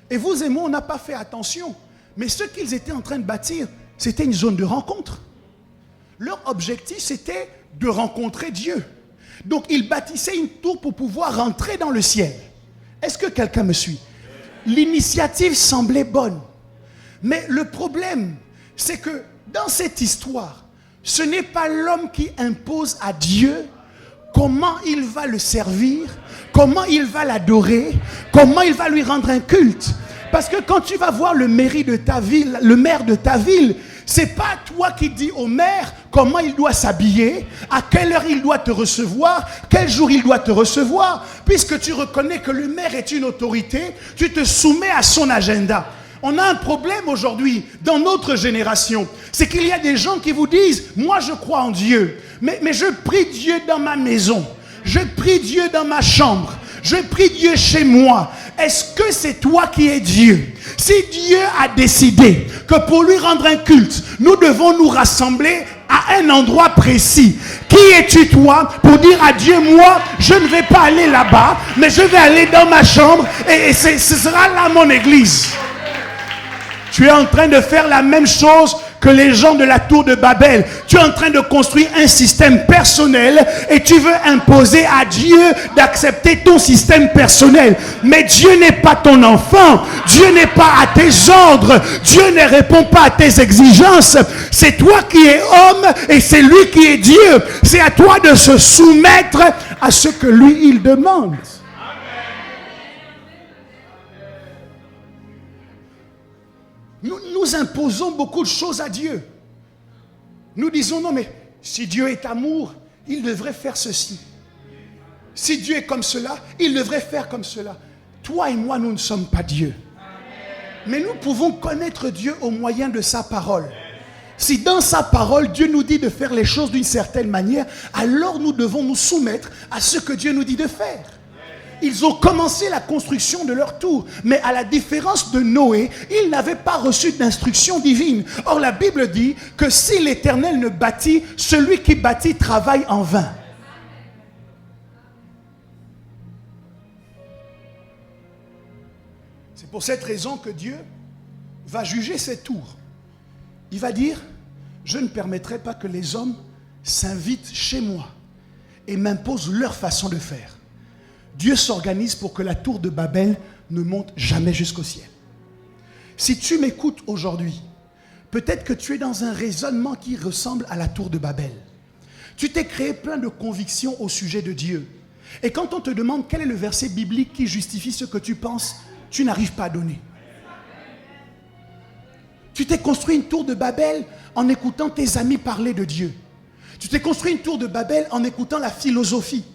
Et vous et moi, on n'a pas fait attention. Mais ce qu'ils étaient en train de bâtir, c'était une zone de rencontre. Leur objectif, c'était de rencontrer Dieu. Donc, ils bâtissaient une tour pour pouvoir rentrer dans le ciel. Est-ce que quelqu'un me suit? L'initiative semblait bonne. Mais le problème, c'est que dans cette histoire, ce n'est pas l'homme qui impose à Dieu comment il va le servir, comment il va l'adorer, comment il va lui rendre un culte. Parce que quand tu vas voir le maire de ta ville, c'est pas toi qui dis au maire comment il doit s'habiller, à quelle heure il doit te recevoir, quel jour il doit te recevoir. Puisque tu reconnais que le maire est une autorité, tu te soumets à son agenda. On a un problème aujourd'hui dans notre génération. C'est qu'il y a des gens qui vous disent, moi je crois en Dieu, mais je prie Dieu dans ma maison, je prie Dieu dans ma chambre, je prie Dieu chez moi. Est-ce que c'est toi qui es Dieu? Si Dieu a décidé que pour lui rendre un culte, nous devons nous rassembler à un endroit précis. Qui es-tu toi pour dire à Dieu, moi, je ne vais pas aller là-bas, mais je vais aller dans ma chambre et ce sera là mon église. Tu es en train de faire la même chose que les gens de la tour de Babel. Tu es en train de construire un système personnel et tu veux imposer à Dieu d'accepter ton système personnel. Mais Dieu n'est pas ton enfant. Dieu n'est pas à tes ordres. Dieu ne répond pas à tes exigences. C'est toi qui es homme et c'est lui qui est Dieu. C'est à toi de se soumettre à ce que lui, il demande. Nous imposons beaucoup de choses à Dieu. Nous disons, non mais si Dieu est amour, il devrait faire ceci. Si Dieu est comme cela, il devrait faire comme cela. Toi et moi, nous ne sommes pas Dieu. Mais nous pouvons connaître Dieu au moyen de sa parole. Si dans sa parole, Dieu nous dit de faire les choses d'une certaine manière, alors nous devons nous soumettre à ce que Dieu nous dit de faire. Ils ont commencé la construction de leur tour. Mais à la différence de Noé, ils n'avaient pas reçu d'instruction divine. Or, la Bible dit que si l'Éternel ne bâtit, celui qui bâtit travaille en vain. C'est pour cette raison que Dieu va juger ces tours. Il va dire, je ne permettrai pas que les hommes s'invitent chez moi et m'imposent leur façon de faire. Dieu s'organise pour que la tour de Babel ne monte jamais jusqu'au ciel. Si tu m'écoutes aujourd'hui, peut-être que tu es dans un raisonnement qui ressemble à la tour de Babel. Tu t'es créé plein de convictions au sujet de Dieu. Et quand on te demande quel est le verset biblique qui justifie ce que tu penses, tu n'arrives pas à donner. Tu t'es construit une tour de Babel en écoutant tes amis parler de Dieu. Tu t'es construit une tour de Babel en écoutant la philosophie.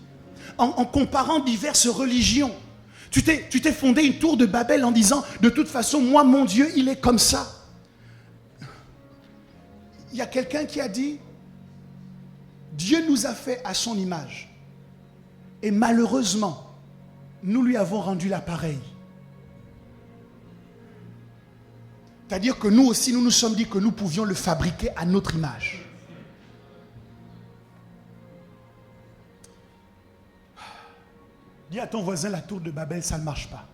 En comparant diverses religions. Tu t'es fondé une tour de Babel en disant, de toute façon, moi, mon Dieu, il est comme ça. Il y a quelqu'un qui a dit, Dieu nous a fait à son image. Et malheureusement, nous lui avons rendu l'appareil. C'est-à-dire que nous aussi, nous nous sommes dit que nous pouvions le fabriquer à notre image. Dis à ton voisin, la tour de Babel, ça ne marche pas.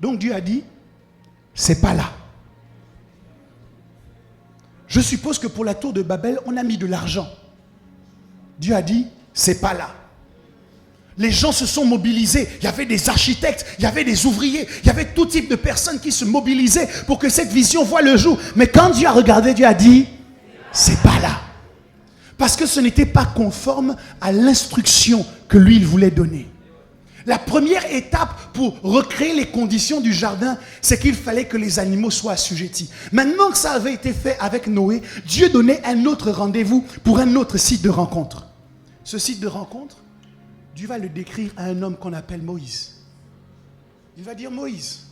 Donc Dieu a dit, c'est pas là. Je suppose que pour la tour de Babel, on a mis de l'argent. Dieu a dit, c'est pas là. Les gens se sont mobilisés. Il y avait des architectes, il y avait des ouvriers, il y avait tout type de personnes qui se mobilisaient pour que cette vision voie le jour. Mais quand Dieu a regardé, Dieu a dit, c'est pas là. Parce que ce n'était pas conforme à l'instruction que lui, il voulait donner. La première étape pour recréer les conditions du jardin, c'est qu'il fallait que les animaux soient assujettis. Maintenant que ça avait été fait avec Noé, Dieu donnait un autre rendez-vous pour un autre site de rencontre. Ce site de rencontre, Dieu va le décrire à un homme qu'on appelle Moïse. Il va dire, Moïse,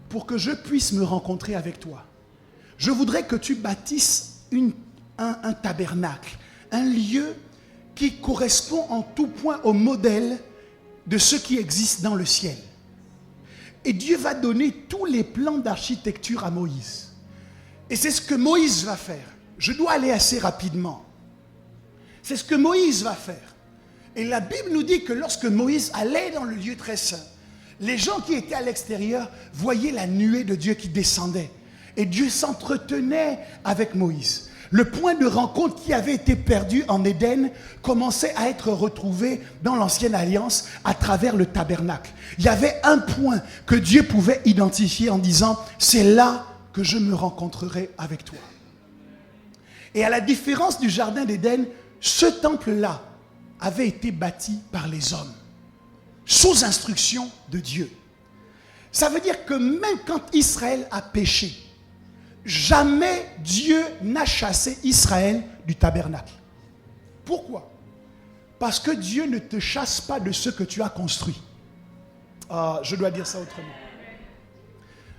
pour que je puisse me rencontrer avec toi, je voudrais que tu bâtisses un tabernacle, un lieu qui correspond en tout point au modèle de ce qui existe dans le ciel. Et Dieu va donner tous les plans d'architecture à Moïse. Et c'est ce que Moïse va faire. Je dois aller assez rapidement. C'est ce que Moïse va faire. Et la Bible nous dit que lorsque Moïse allait dans le lieu très saint, les gens qui étaient à l'extérieur voyaient la nuée de Dieu qui descendait. Et Dieu s'entretenait avec Moïse. Le point de rencontre qui avait été perdu en Éden commençait à être retrouvé dans l'ancienne alliance à travers le tabernacle. Il y avait un point que Dieu pouvait identifier en disant, c'est là que je me rencontrerai avec toi. Et à la différence du jardin d'Éden, ce temple-là avait été bâti par les hommes, sous instruction de Dieu. Ça veut dire que même quand Israël a péché, jamais Dieu n'a chassé Israël du tabernacle. Pourquoi? Parce que Dieu ne te chasse pas de ce que tu as construit. Je dois dire ça autrement.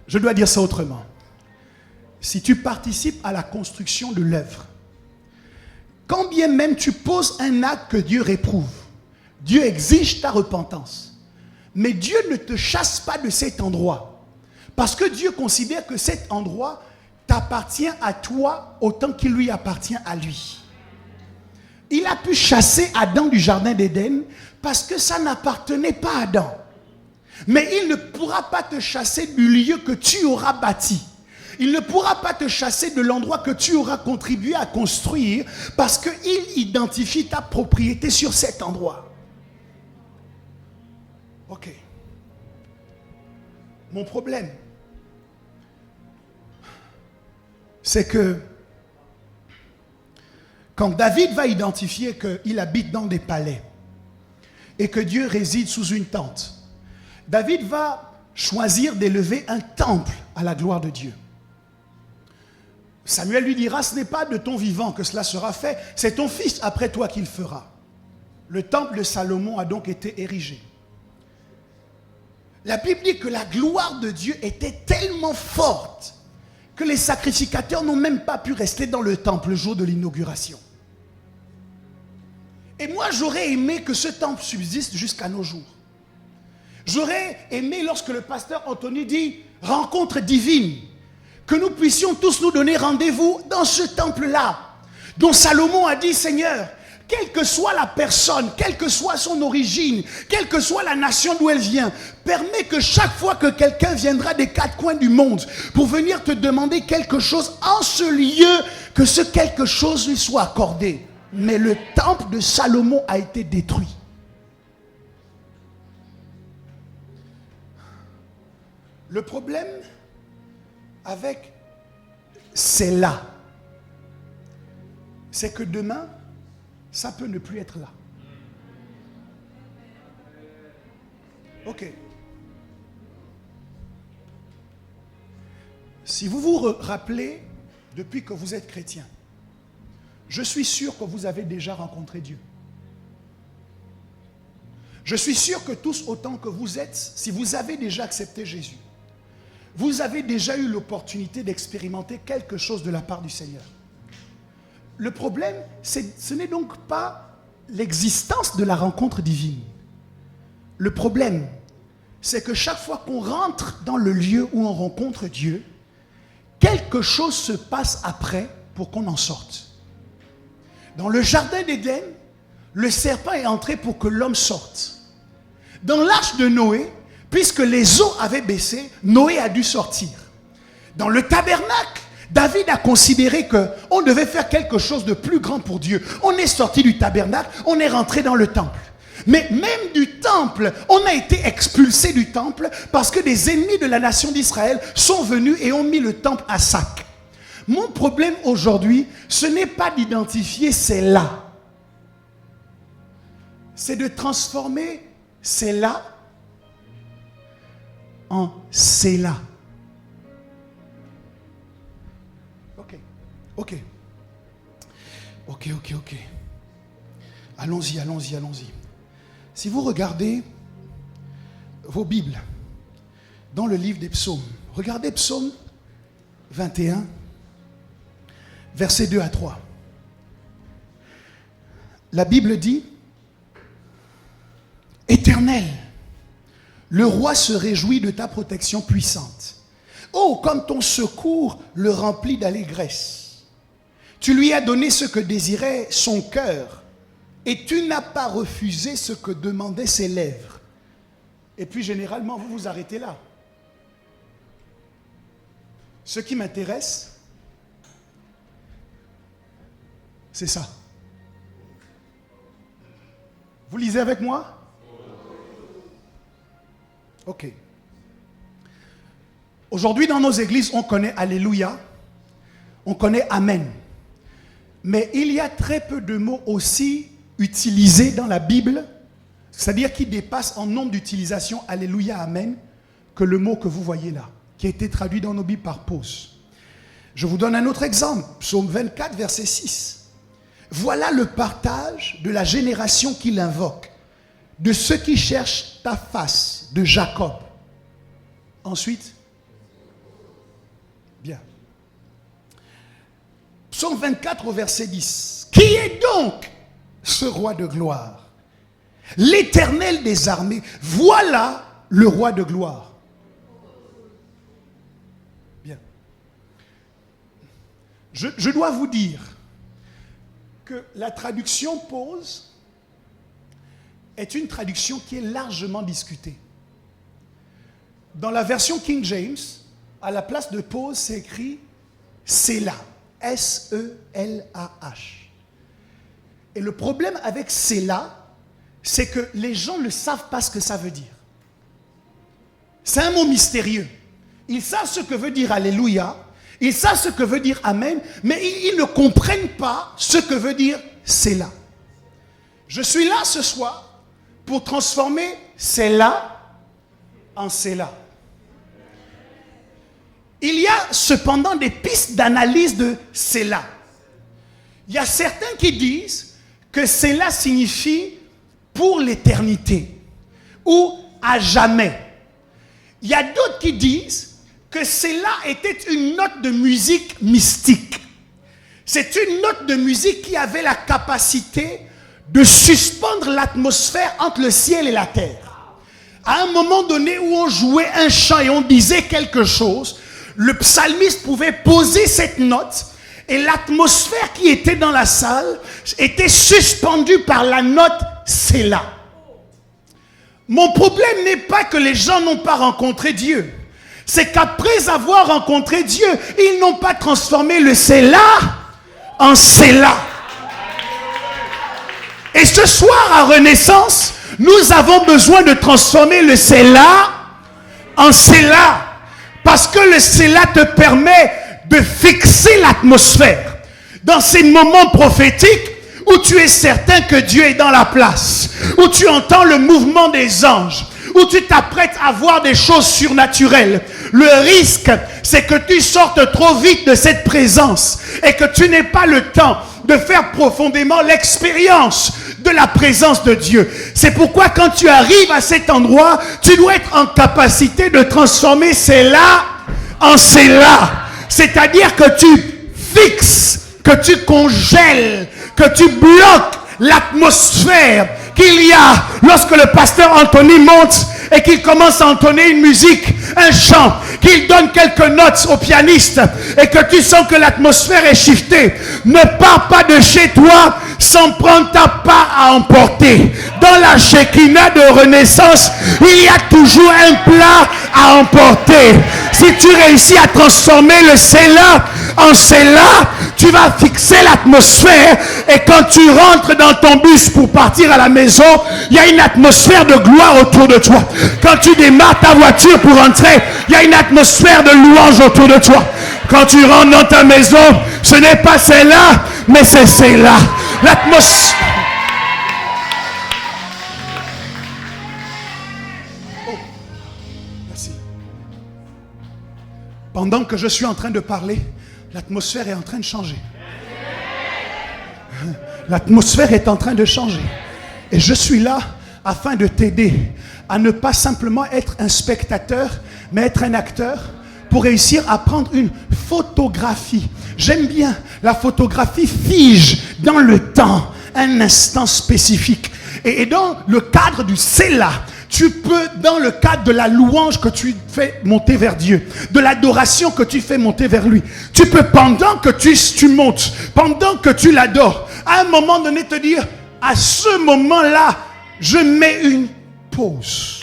Je dois dire ça autrement. Si tu participes à la construction de l'œuvre, quand bien même tu poses un acte que Dieu réprouve, Dieu exige ta repentance. Mais Dieu ne te chasse pas de cet endroit. Parce que Dieu considère que cet endroit t'appartient à toi autant qu'il lui appartient à lui. Il a pu chasser Adam du jardin d'Éden parce que ça n'appartenait pas à Adam. Mais il ne pourra pas te chasser du lieu que tu auras bâti. Il ne pourra pas te chasser de l'endroit que tu auras contribué à construire parce qu'il identifie ta propriété sur cet endroit. Ok. Mon problème, c'est que quand David va identifier qu'il habite dans des palais et que Dieu réside sous une tente, David va choisir d'élever un temple à la gloire de Dieu. Samuel lui dira, ce n'est pas de ton vivant que cela sera fait, c'est ton fils après toi qui le fera. Le temple de Salomon a donc été érigé. La Bible dit que la gloire de Dieu était tellement forte que les sacrificateurs n'ont même pas pu rester dans le temple le jour de l'inauguration. Et moi, j'aurais aimé que ce temple subsiste jusqu'à nos jours. J'aurais aimé, lorsque le pasteur Anthony dit « rencontre divine », que nous puissions tous nous donner rendez-vous dans ce temple-là, dont Salomon a dit « Seigneur, quelle que soit la personne, quelle que soit son origine, quelle que soit la nation d'où elle vient, permets que chaque fois que quelqu'un viendra des quatre coins du monde pour venir te demander quelque chose en ce lieu, que ce quelque chose lui soit accordé. » Mais le temple de Salomon a été détruit. Le problème avec c'est là, c'est que demain, ça peut ne plus être là. Ok. Si vous vous rappelez, depuis que vous êtes chrétien, je suis sûr que vous avez déjà rencontré Dieu. Je suis sûr que tous autant que vous êtes, si vous avez déjà accepté Jésus, vous avez déjà eu l'opportunité d'expérimenter quelque chose de la part du Seigneur. Le problème, ce n'est donc pas l'existence de la rencontre divine. Le problème, c'est que chaque fois qu'on rentre dans le lieu où on rencontre Dieu, quelque chose se passe après pour qu'on en sorte. Dans le jardin d'Éden, le serpent est entré pour que l'homme sorte. Dans l'arche de Noé, puisque les eaux avaient baissé, Noé a dû sortir. Dans le tabernacle, David a considéré qu'on devait faire quelque chose de plus grand pour Dieu. On est sorti du tabernacle, on est rentré dans le temple. Mais même du temple, on a été expulsé du temple parce que des ennemis de la nation d'Israël sont venus et ont mis le temple à sac. Mon problème aujourd'hui, ce n'est pas d'identifier c'est là. C'est de transformer c'est là en c'est là. Ok. Allons-y. Si vous regardez vos Bibles dans le livre des psaumes, regardez psaume 21, versets 2 à 3. La Bible dit, « Éternel, le roi se réjouit de ta protection puissante. Oh, comme ton secours le remplit d'allégresse. Tu lui as donné ce que désirait son cœur, et tu n'as pas refusé ce que demandaient ses lèvres. » Et puis généralement, vous vous arrêtez là. Ce qui m'intéresse, c'est ça. Vous lisez avec moi? Ok. Aujourd'hui, dans nos églises, on connaît Alléluia, on connaît Amen. Mais il y a très peu de mots aussi utilisés dans la Bible, c'est-à-dire qui dépassent en nombre d'utilisations Alléluia, Amen, que le mot que vous voyez là, qui a été traduit dans nos Bibles par pause. Je vous donne un autre exemple, psaume 24, verset 6. Voilà le partage de la génération qui l'invoque, de ceux qui cherchent ta face, de Jacob. Ensuite, bien. Psaume 24 au verset 10. Qui est donc ce roi de gloire? L'Éternel des armées, voilà le roi de gloire. Je dois vous dire que la traduction pause est une traduction qui est largement discutée. Dans la version King James, à la place de pause, c'est écrit Selah. S-E-L-A-H. Et le problème avec Selah, c'est que les gens ne savent pas ce que ça veut dire. C'est un mot mystérieux. Ils savent ce que veut dire Alléluia, ils savent ce que veut dire Amen, mais ils ne comprennent pas ce que veut dire Selah. Je suis là ce soir pour transformer Selah en Selah. Il y a cependant des pistes d'analyse de Selah. Il y a certains qui disent que Selah signifie pour l'éternité ou à jamais. Il y a d'autres qui disent que Selah était une note de musique mystique. C'est une note de musique qui avait la capacité de suspendre l'atmosphère entre le ciel et la terre. À un moment donné où on jouait un chant et on disait quelque chose, le psalmiste pouvait poser cette note et l'atmosphère qui était dans la salle était suspendue par la note Selah. Mon problème n'est pas que les gens n'ont pas rencontré Dieu. C'est qu'après avoir rencontré Dieu, ils n'ont pas transformé le Selah en Selah. Et ce soir à Renaissance, nous avons besoin de transformer le Selah en Selah. Parce que le Selah te permet de fixer l'atmosphère dans ces moments prophétiques où tu es certain que Dieu est dans la place, où tu entends le mouvement des anges, où tu t'apprêtes à voir des choses surnaturelles. Le risque, c'est que tu sortes trop vite de cette présence et que tu n'aies pas le temps de faire profondément l'expérience de la présence de Dieu. C'est pourquoi quand tu arrives à cet endroit, tu dois être en capacité de transformer Selah en Selah. C'est-à-dire que tu fixes, que tu congèles, que tu bloques l'atmosphère qu'il y a lorsque le pasteur Anthony monte et qu'il commence à entonner une musique, un chant, qu'il donne quelques notes au pianiste et que tu sens que l'atmosphère est shiftée. Ne pars pas de chez toi sans prendre ta part à emporter. Dans la Shekinah de Renaissance, il y a toujours un plat à emporter. Si tu réussis à transformer le Selah en Selah, tu vas fixer l'atmosphère et quand tu rentres dans ton bus pour partir à la maison, il y a une atmosphère de gloire autour de toi. Quand tu démarres ta voiture pour rentrer, il y a une atmosphère de louange autour de toi. Quand tu rentres dans ta maison, ce n'est pas Selah, mais c'est Selah. L'atmosphère. Oh, merci. Pendant que je suis en train de parler, l'atmosphère est en train de changer. L'atmosphère est en train de changer. Et je suis là afin de t'aider à ne pas simplement être un spectateur, mais être un acteur pour réussir à prendre une photographie. J'aime bien, la photographie fige dans le temps un instant spécifique. Et dans le cadre du Selah, tu peux, dans le cadre de la louange que tu fais monter vers Dieu, de l'adoration que tu fais monter vers lui, tu peux, pendant que tu montes, pendant que tu l'adores, à un moment donné te dire, à ce moment-là, je mets une pause.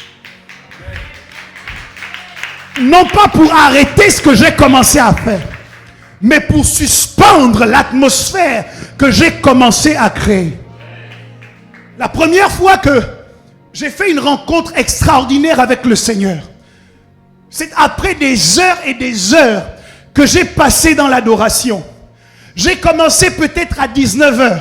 Non pas pour arrêter ce que j'ai commencé à faire, mais pour suspendre l'atmosphère que j'ai commencé à créer. La première fois que j'ai fait une rencontre extraordinaire avec le Seigneur, c'est après des heures et des heures que j'ai passé dans l'adoration. J'ai commencé peut-être à 19h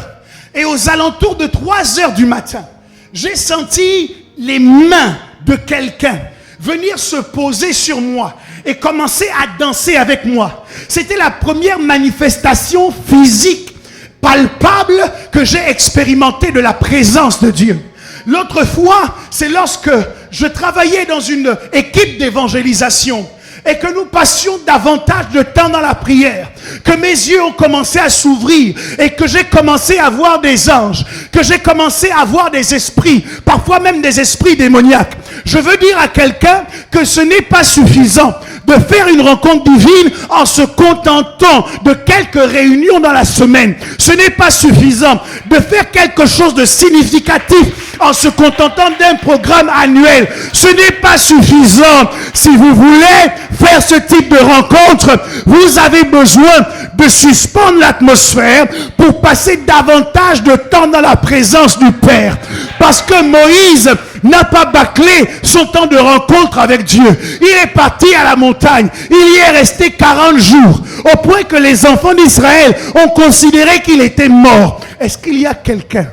et aux alentours de 3h du matin, j'ai senti les mains de quelqu'un venir se poser sur moi et commencer à danser avec moi. C'était la première manifestation physique palpable que j'ai expérimentée de la présence de Dieu. L'autre fois, c'est lorsque je travaillais dans une équipe d'évangélisation et que nous passions davantage de temps dans la prière, que mes yeux ont commencé à s'ouvrir et que j'ai commencé à voir des anges, que j'ai commencé à voir des esprits, parfois même des esprits démoniaques. Je veux dire à quelqu'un que ce n'est pas suffisant de faire une rencontre divine en se contentant de quelques réunions dans la semaine. Ce n'est pas suffisant de faire quelque chose de significatif en se contentant d'un programme annuel. Ce n'est pas suffisant. Si vous voulez faire ce type de rencontre, vous avez besoin de suspendre l'atmosphère pour passer davantage de temps dans la présence du Père. Parce que Moïse n'a pas bâclé son temps de rencontre avec Dieu. Il est parti à la montagne. Il y est resté 40 jours. Au point que les enfants d'Israël ont considéré qu'il était mort. Est-ce qu'il y a quelqu'un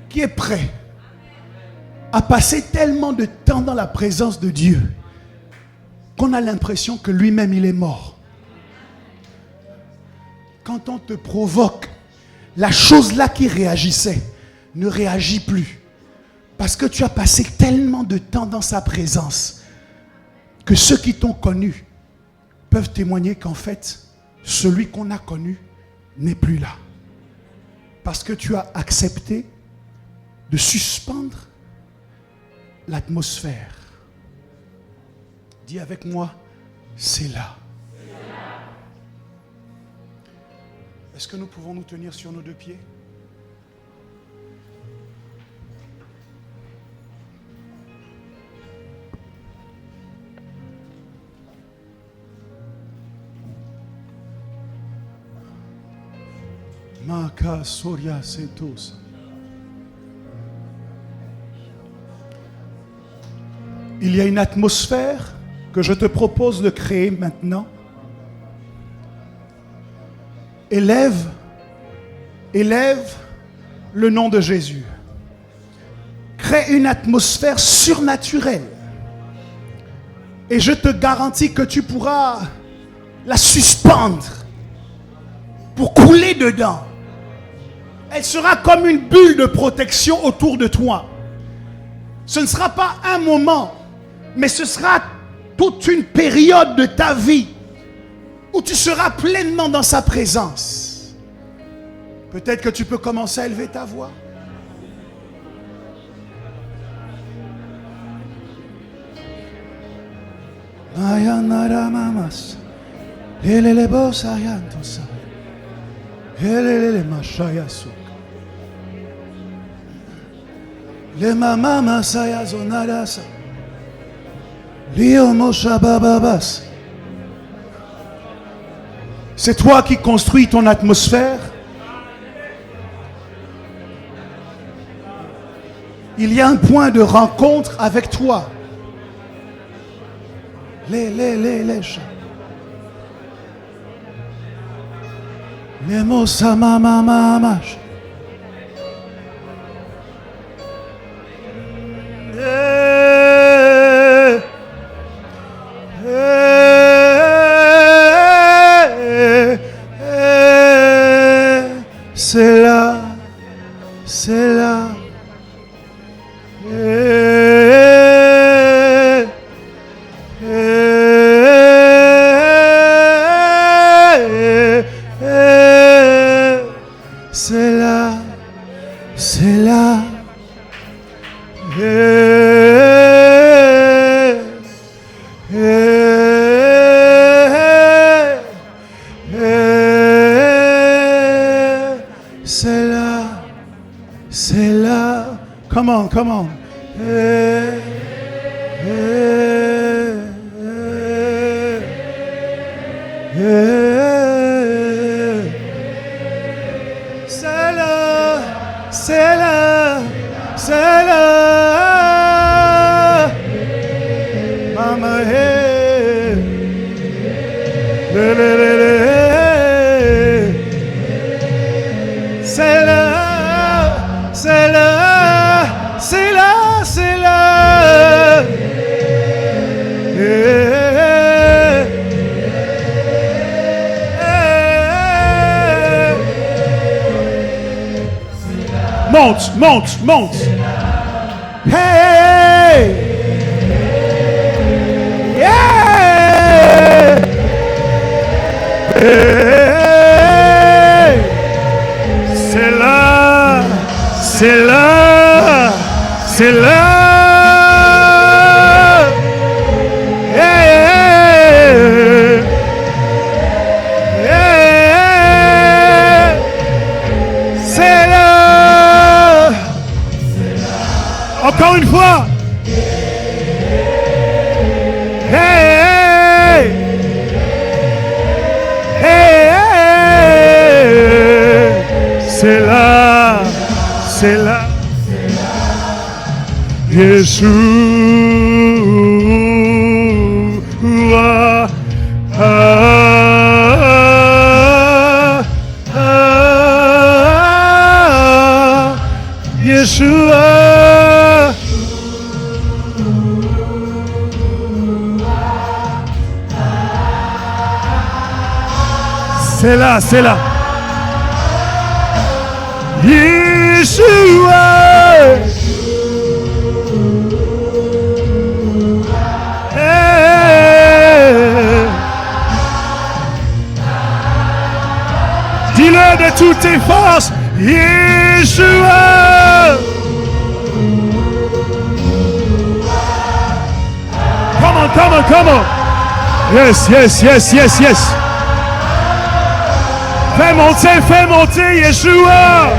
qui est prêt à passer tellement de temps dans la présence de Dieu qu'on a l'impression que lui-même il est mort? Quand on te provoque, la chose là qui réagissait ne réagit plus. Parce que tu as passé tellement de temps dans sa présence que ceux qui t'ont connu peuvent témoigner qu'en fait, celui qu'on a connu n'est plus là. Parce que tu as accepté de suspendre l'atmosphère. Dis avec moi, c'est là. Est-ce que nous pouvons nous tenir sur nos deux pieds? Maka Soria Setos. Il y a une atmosphère que je te propose de créer maintenant. Élève le nom de Jésus. Crée une atmosphère surnaturelle. Et je te garantis que tu pourras la suspendre pour couler dedans. Elle sera comme une bulle de protection autour de toi. Ce ne sera pas un moment, mais ce sera toute une période de ta vie où tu seras pleinement dans sa présence. Peut-être que tu peux commencer à élever ta voix. Le mama masaya zonarasa. Lio mosha bababas. C'est toi qui construis ton atmosphère. Il y a un point de rencontre avec toi. Les mots sama mama. C'est là, c'est là. C'est là, c'est là. C'est là, c'est là. Come on, come on. C'est là, c'est là, c'est là. Mama, hey. C'est là, c'est là, c'est là, c'est là. Monte, monte, monte. Hey! Yeah! Hey! C'est là, c'est là, c'est là. Hey! Encore une fois. Hey, hey, hey, hey. C'est là, c'est là. Yeshua, Yeshua. C'est là, c'est là. Yeshua. Dis-le de toutes tes forces, Yeshua. Come on, come on, come on. Yes, yes, yes, yes, yes. Fais monter, Yeshua.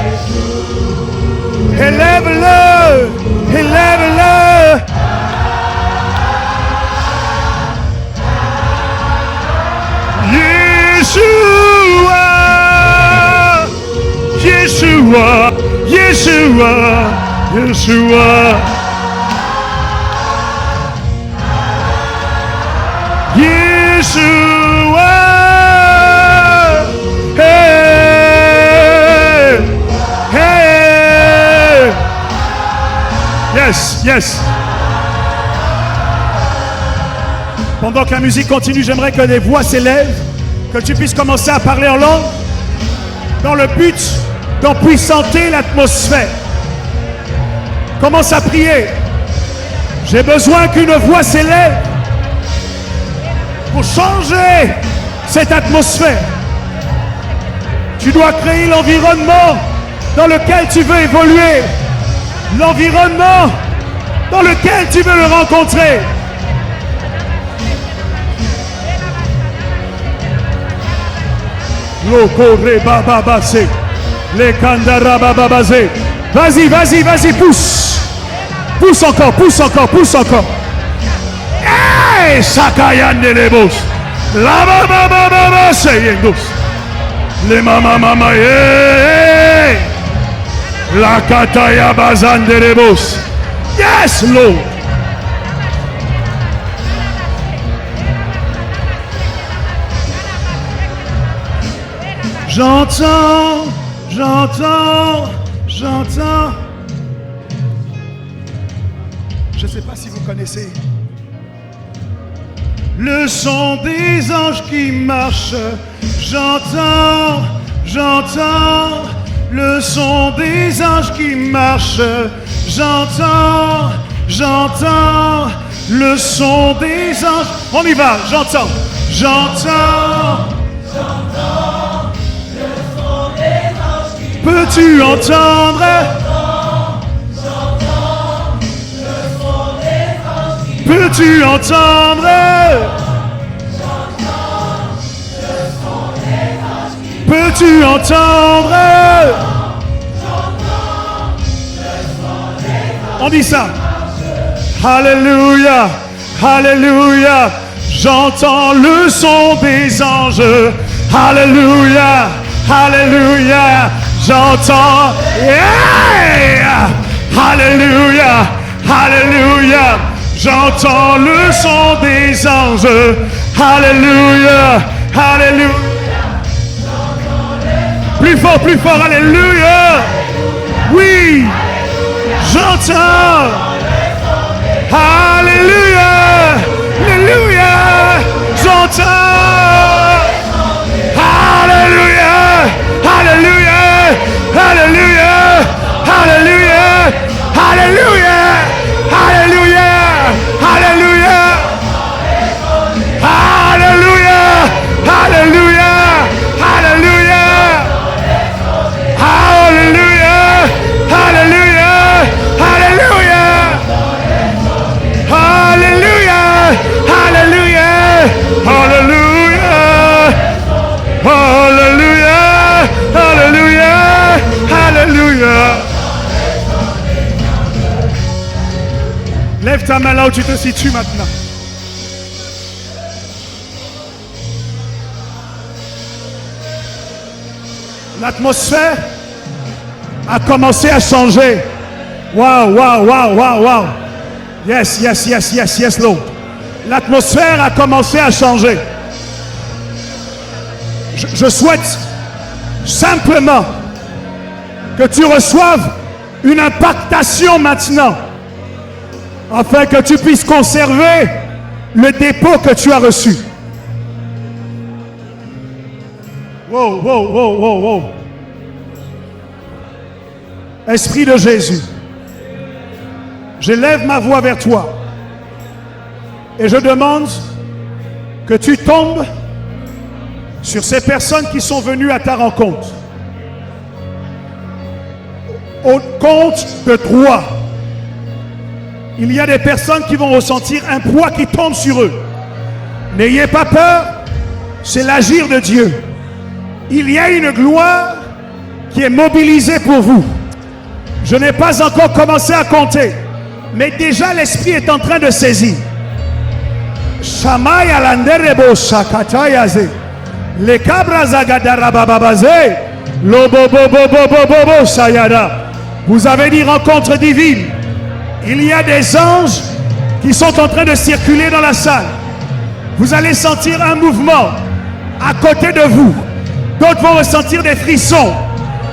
Élève-le, élève-le. Yeshua, Yeshua, Yeshua, Yeshua. Yeshua. Hey, hey. Yes, yes. Pendant que la musique continue, j'aimerais que les voix s'élèvent, que tu puisses commencer à parler en langue, dans le but d'empuissanter l'atmosphère. Commence à prier. J'ai besoin qu'une voix s'élève pour changer cette atmosphère. Tu dois créer l'environnement dans lequel tu veux évoluer, l'environnement dans lequel tu veux le rencontrer. Vas-y, vas-y, vas-y, pousse. Pousse encore, pousse encore, pousse encore. Hey, Sakayandelebos. La mama mama seyendos. Les mama mama hey. La kataya bazandelebos. Yes, Lord. J'entends, j'entends, j'entends. Je ne sais pas si vous connaissez. Le son des anges qui marchent. J'entends, j'entends. Le son des anges qui marchent. J'entends, j'entends. Le son des anges. On y va, j'entends, j'entends. Peux-tu entendre? Peux-tu entendre? Peux-tu entendre? On dit ça. Alléluia, Alléluia. J'entends le son des anges. Alléluia, Alléluia. J'entends, yeah! Alléluia, Alléluia. J'entends le son des anges. Alléluia, Alléluia. Plus fort, Alléluia. Oui, j'entends. Alléluia, Alléluia. J'entends. Alléluia, Alléluia. Alléluia, Alléluia, Alléluia, Alléluia, Alléluia, Alléluia, Alléluia, Alléluia, Alléluia, Alléluia, Alléluia, Lève ta main là où tu te situes maintenant. L'atmosphère a commencé à changer. Wow, wow, wow, wow, wow. Yes, yes, yes, yes, yes, Lord. L'atmosphère a commencé à changer. Je souhaite simplement que tu reçoives une impactation maintenant, afin que tu puisses conserver le dépôt que tu as reçu. Wow, wow, wow, wow, wow. Esprit de Jésus, je lève ma voix vers toi et je demande que tu tombes sur ces personnes qui sont venues à ta rencontre. Au compte de 3, il y a des personnes qui vont ressentir un poids qui tombe sur eux. N'ayez pas peur, c'est l'agir de Dieu. Il y a une gloire qui est mobilisée pour vous. Je n'ai pas encore commencé à compter, mais déjà l'Esprit est en train de saisir. Shamaya landerebo shakatayaze. Le kabrazagadaраbababaze. Lobobobobobobobo sayada. Vous avez dit rencontre divine. Il y a des anges qui sont en train de circuler dans la salle. Vous allez sentir un mouvement à côté de vous. D'autres vont ressentir des frissons.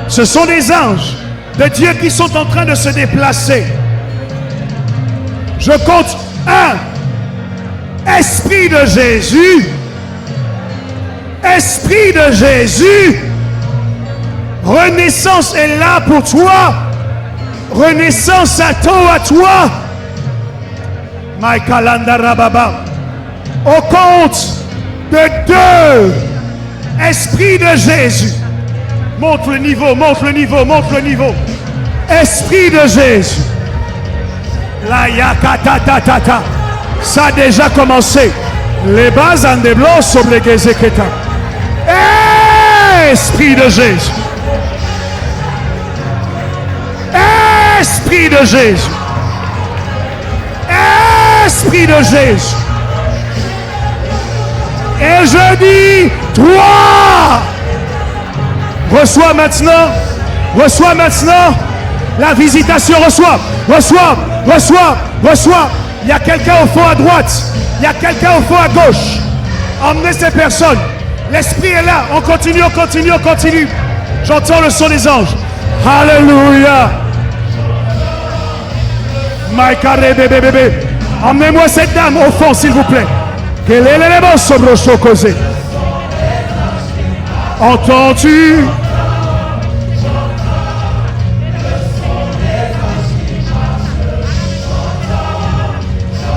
Ce sont des anges de Dieu qui sont en train de se déplacer. Je compte 1. Esprit de Jésus. Esprit de Jésus. Renaissance est là pour toi. Renaissance attend à toi. Maikalanda Rababa. Au compte de 2. Esprit de Jésus. Monte le niveau, monte le niveau, monte le niveau. Esprit de Jésus. La yakatatata. Ça a déjà commencé. Les bases en débloquent sobre les Gezeketa. Esprit de Jésus. Esprit de Jésus. Esprit de Jésus. Et je dis 3. Reçois maintenant. Reçois maintenant. La visitation. Reçois. Reçois. Reçois. Reçois. Il y a quelqu'un au fond à droite. Il y a quelqu'un au fond à gauche. Emmenez ces personnes. L'Esprit est là. On continue, on continue, on continue. J'entends le son des anges. Alléluia. Maïkare bébé bébé. Emmenez-moi cette dame au fond, s'il vous plaît. Quel est l'élément sobre chocosé? Entends-tu?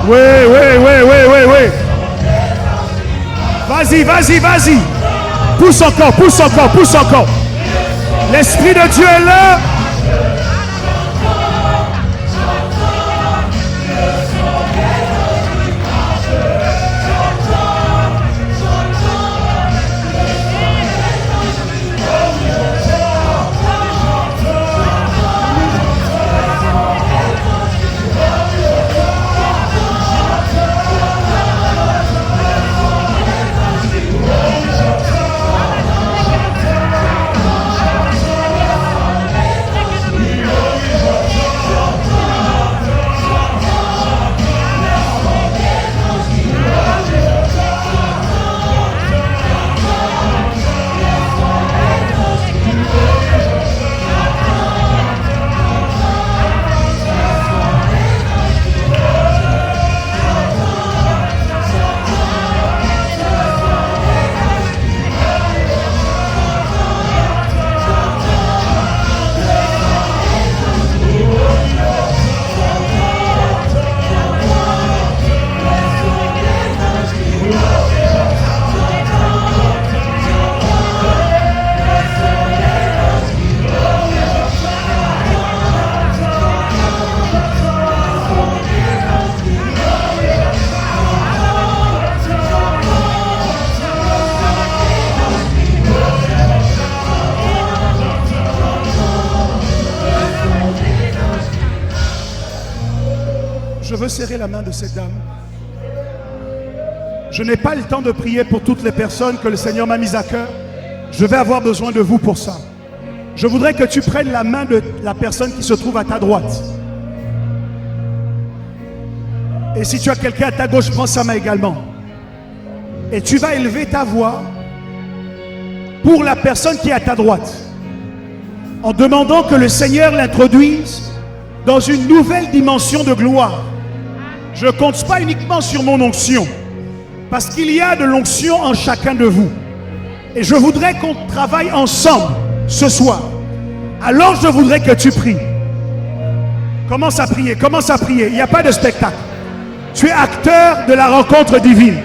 Oui, oui, oui, oui, oui, oui. Vas-y, vas-y, vas-y. Pousse encore, pousse encore, pousse encore. L'Esprit de Dieu est là. je veux serrer la main de cette dame. Je n'ai pas le temps de prier pour toutes les personnes que le Seigneur m'a mises à cœur. Je vais avoir besoin de vous pour ça. Je voudrais que tu prennes la main de la personne qui se trouve à ta droite. Et si tu as quelqu'un à ta gauche, prends sa main également. Et tu vas élever ta voix pour la personne qui est à ta droite, en demandant que le Seigneur l'introduise dans une nouvelle dimension de gloire. Je ne compte pas uniquement sur mon onction, parce qu'il y a de l'onction en chacun de vous. Et je voudrais qu'on travaille ensemble ce soir. Alors je voudrais que tu pries. Commence à prier, commence à prier. Il n'y a pas de spectacle. Tu es acteur de la rencontre divine.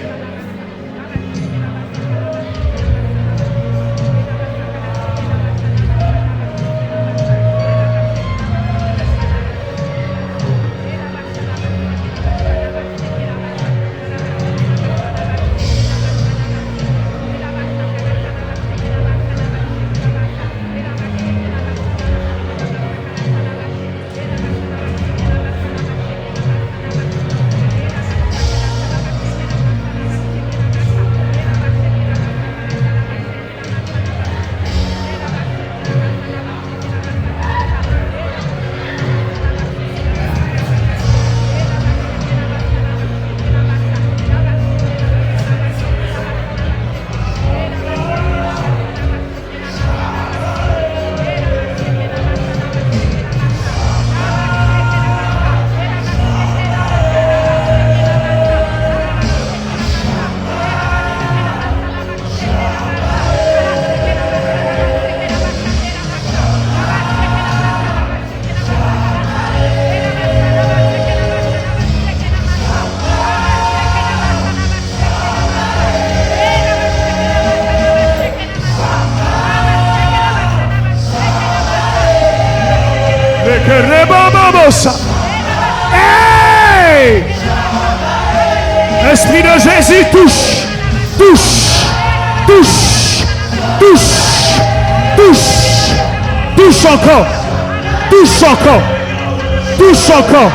Hey! L'Esprit de Jésus touche, touche, touche, touche, touche, touche encore, touche encore, touche encore.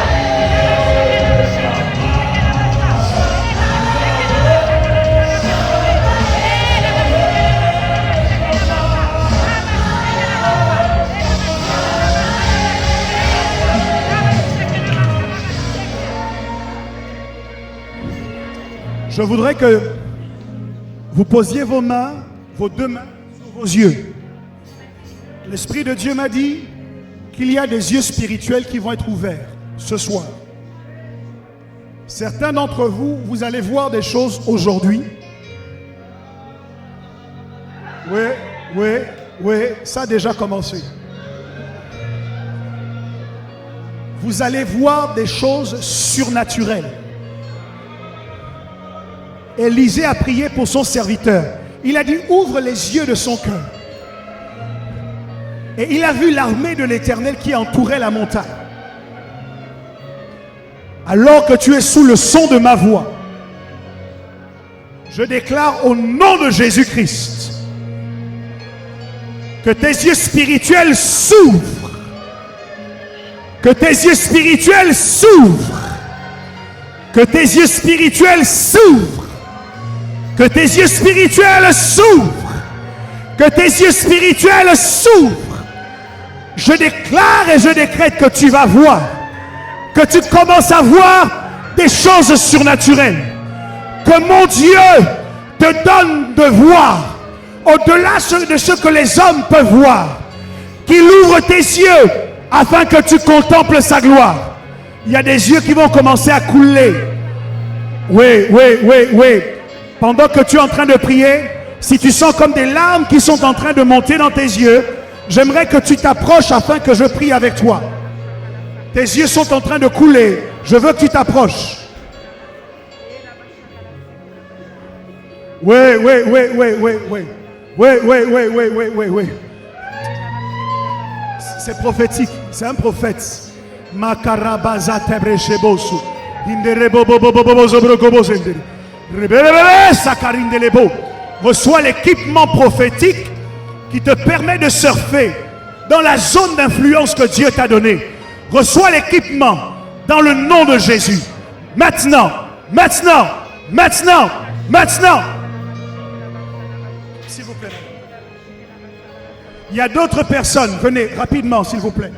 Je voudrais que vous posiez vos mains, vos deux mains sur vos yeux. L'Esprit de Dieu m'a dit qu'il y a des yeux spirituels qui vont être ouverts ce soir. Certains d'entre vous, vous allez voir des choses aujourd'hui. Oui, ça a déjà commencé. Vous allez voir des choses surnaturelles. Élisée a prié pour son serviteur. Il a dit, ouvre les yeux de son cœur. Et il a vu l'armée de l'Éternel qui entourait la montagne. Alors que tu es sous le son de ma voix, je déclare au nom de Jésus-Christ que tes yeux spirituels s'ouvrent. Que tes yeux spirituels s'ouvrent. Que tes yeux spirituels s'ouvrent. Que tes yeux spirituels s'ouvrent. Que tes yeux spirituels s'ouvrent. Je déclare et je décrète que tu vas voir. Que tu commences à voir des choses surnaturelles. Que mon Dieu te donne de voir au-delà de ce que les hommes peuvent voir. Qu'il ouvre tes yeux afin que tu contemples sa gloire. Il y a des yeux qui vont commencer à couler. Oui. Pendant que tu es en train de prier, si tu sens comme des larmes qui sont en train de monter dans tes yeux, j'aimerais que tu t'approches afin que je prie avec toi. Tes yeux sont en train de couler. Je veux que tu t'approches. Oui. C'est prophétique. C'est un prophète. Makarabaza tebreshebosu. Reçois l'équipement prophétique qui te permet de surfer dans la zone d'influence que Dieu t'a donnée. Reçois l'équipement Dans le nom de Jésus. Maintenant, maintenant, maintenant, maintenant. S'il vous plaît. Il y a d'autres personnes. Venez rapidement, s'il vous plaît.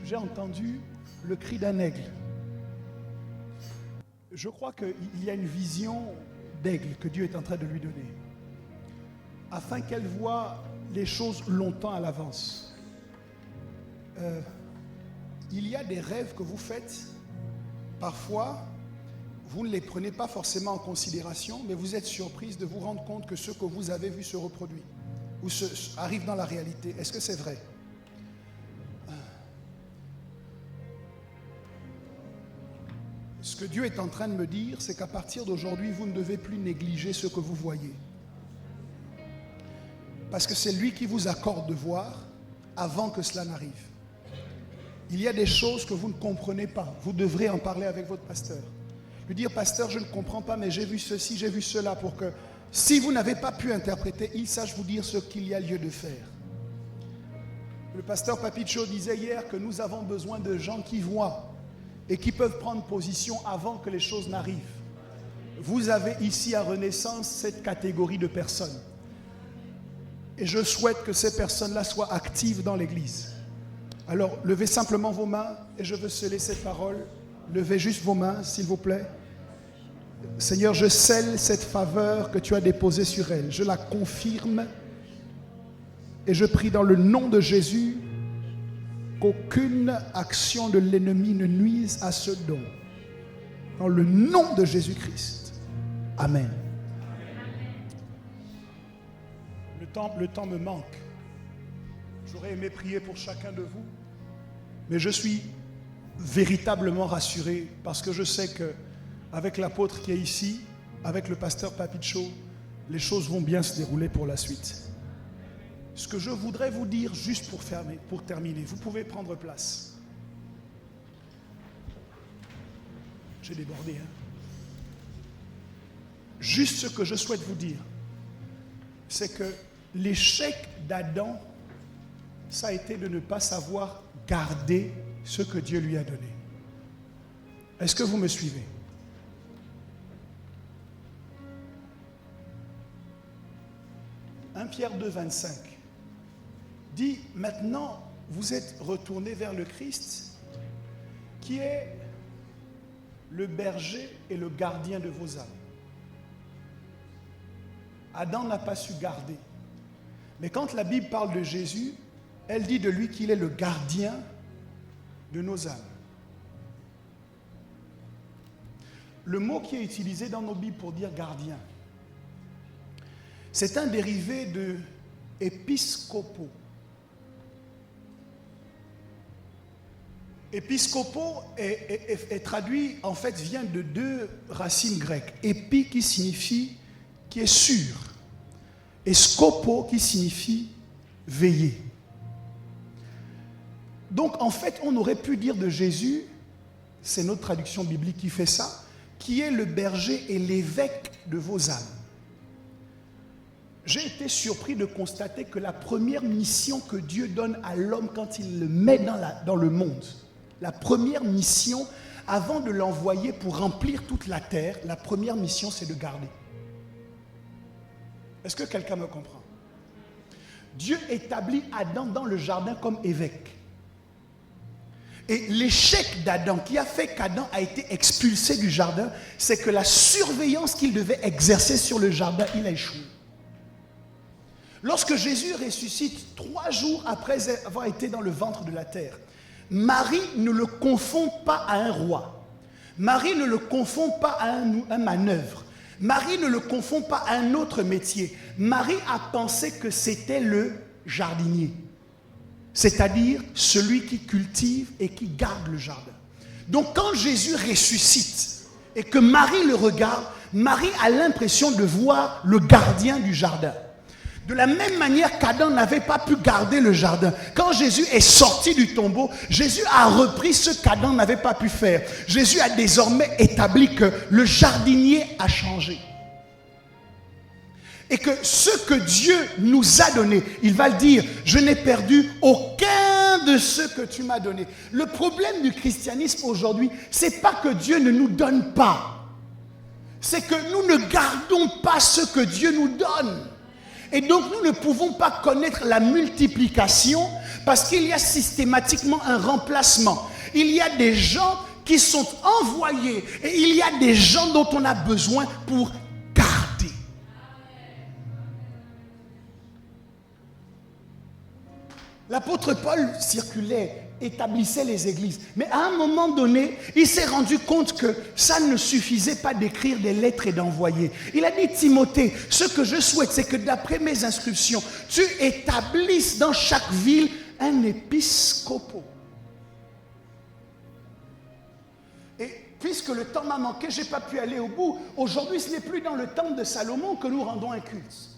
J'ai entendu le cri d'un aigle. Je crois qu'il y a une vision d'aigle que Dieu est en train de lui donner, afin qu'elle voie les choses longtemps à l'avance. Il y a des rêves que vous faites, parfois, vous ne les prenez pas forcément en considération, mais vous êtes surprise de vous rendre compte que ce que vous avez vu se reproduit, ou arrive dans la réalité. Est-ce que c'est vrai? Ce que Dieu est en train de me dire, c'est qu'à partir d'aujourd'hui, vous ne devez plus négliger ce que vous voyez. Parce que c'est lui qui vous accorde de voir avant que cela n'arrive. Il y a des choses que vous ne comprenez pas. Vous devrez en parler avec votre pasteur. Lui dire, pasteur, je ne comprends pas, mais j'ai vu ceci, j'ai vu cela, pour que si vous n'avez pas pu interpréter, il sache vous dire ce qu'il y a lieu de faire. Le pasteur Papicho disait hier que nous avons besoin de gens qui voient et qui peuvent prendre position avant que les choses n'arrivent. Vous avez ici à Renaissance cette catégorie de personnes. Et je souhaite que ces personnes-là soient actives dans l'Église. Alors, levez simplement vos mains et je veux sceller cette parole. Levez juste vos mains, s'il vous plaît. Seigneur, je scelle cette faveur que tu as déposée sur elle. Je la confirme et je prie dans le nom de Jésus qu'aucune action de l'ennemi ne nuise à ce don. Dans le nom de Jésus-Christ. Amen. Le temps me manque. J'aurais aimé prier pour chacun de vous, mais je suis véritablement rassuré parce que je sais qu'avec l'apôtre qui est ici, avec le pasteur Papicho, les choses vont bien se dérouler pour la suite. Ce que je voudrais vous dire, juste pour terminer, vous pouvez prendre place. J'ai débordé, hein? Juste ce que je souhaite vous dire, c'est que l'échec d'Adam, ça a été de ne pas savoir garder ce que Dieu lui a donné. Est-ce que vous me suivez? « 1 Pierre 2, 25 dit, maintenant, vous êtes retournés vers le Christ, qui est le berger et le gardien de vos âmes. Adam n'a pas su garder. Mais quand la Bible parle de Jésus, elle dit de lui qu'il est le gardien de nos âmes. Le mot qui est utilisé dans nos Bibles pour dire gardien, c'est un dérivé de épiscopo. Épiscopo est traduit, en fait, vient de deux racines grecques. Épi qui signifie qui est sûr, et scopo qui signifie veiller. Donc, en fait, on aurait pu dire de Jésus, c'est notre traduction biblique qui fait ça, qui est le berger et l'évêque de vos âmes. J'ai été surpris de constater que la première mission que Dieu donne à l'homme quand il le met dans le monde, la première mission, avant de l'envoyer pour remplir toute la terre, la première mission, c'est de garder. Est-ce que quelqu'un me comprend? Dieu établit Adam dans le jardin comme évêque. Et l'échec d'Adam qui a fait qu'Adam a été expulsé du jardin, c'est que la surveillance qu'il devait exercer sur le jardin, il a échoué. Lorsque Jésus ressuscite 3 jours après avoir été dans le ventre de la terre, Marie ne le confond pas à un roi. Marie ne le confond pas à un manœuvre. Marie ne le confond pas à un autre métier. Marie a pensé que c'était le jardinier, c'est-à-dire celui qui cultive et qui garde le jardin. Donc quand Jésus ressuscite et que Marie le regarde, Marie a l'impression de voir le gardien du jardin. De la même manière qu'Adam n'avait pas pu garder le jardin. Quand Jésus est sorti du tombeau, Jésus a repris ce qu'Adam n'avait pas pu faire. Jésus a désormais établi que le jardinier a changé. Et que ce que Dieu nous a donné, il va le dire, je n'ai perdu aucun de ce que tu m'as donné. Le problème du christianisme aujourd'hui, c'est pas que Dieu ne nous donne pas. C'est que nous ne gardons pas ce que Dieu nous donne. Et donc nous ne pouvons pas connaître la multiplication parce qu'il y a systématiquement un remplacement. Il y a des gens qui sont envoyés et il y a des gens dont on a besoin pour garder. L'apôtre Paul circulait, établissait les églises. Mais à un moment donné, il s'est rendu compte que ça ne suffisait pas d'écrire des lettres et d'envoyer. Il a dit, Timothée, ce que je souhaite, c'est que d'après mes instructions, tu établisses dans chaque ville un épiscopo. Et puisque le temps m'a manqué, je n'ai pas pu aller au bout. Aujourd'hui, ce n'est plus dans le temple de Salomon que nous rendons un culte.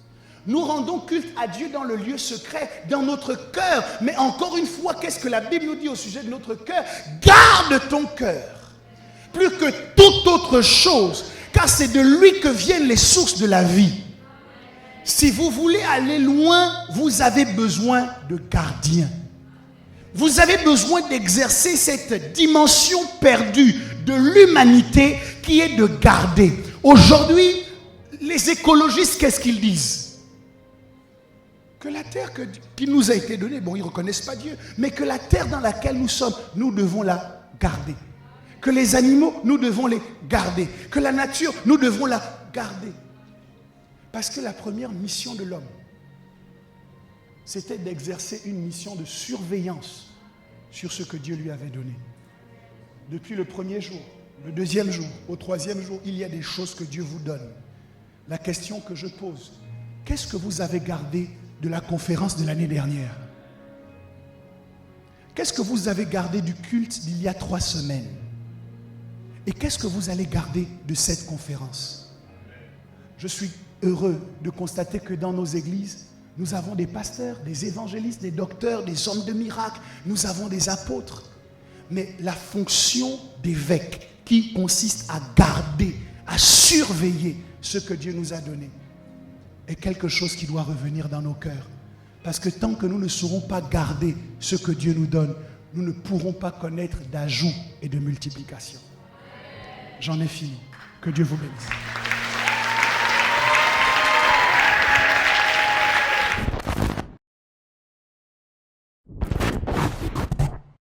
Nous rendons culte à Dieu dans le lieu secret, dans notre cœur. Mais encore une fois, qu'est-ce que la Bible nous dit au sujet de notre cœur? Garde ton cœur, plus que toute autre chose, car c'est de lui que viennent les sources de la vie. Si vous voulez aller loin, vous avez besoin de gardiens. Vous avez besoin d'exercer cette dimension perdue de l'humanité qui est de garder. Aujourd'hui, les écologistes, qu'est-ce qu'ils disent? Que la terre qui nous a été donnée, bon, ils ne reconnaissent pas Dieu, mais que la terre dans laquelle nous sommes, nous devons la garder. Que les animaux, nous devons les garder. Que la nature, nous devons la garder. Parce que la première mission de l'homme, c'était d'exercer une mission de surveillance sur ce que Dieu lui avait donné. Depuis le premier jour, le deuxième jour, au troisième jour, il y a des choses que Dieu vous donne. La question que je pose, qu'est-ce que vous avez gardé de la conférence de l'année dernière? Qu'est-ce que vous avez gardé du culte d'il y a 3 semaines? Et qu'est-ce que vous allez garder de cette conférence? Je suis heureux de constater que dans nos églises, nous avons des pasteurs, des évangélistes, des docteurs, des hommes de miracles, nous avons des apôtres. Mais la fonction d'évêque qui consiste à garder, à surveiller ce que Dieu nous a donné est quelque chose qui doit revenir dans nos cœurs. Parce que tant que nous ne saurons pas garder ce que Dieu nous donne, nous ne pourrons pas connaître d'ajout et de multiplication. J'en ai fini. Que Dieu vous bénisse.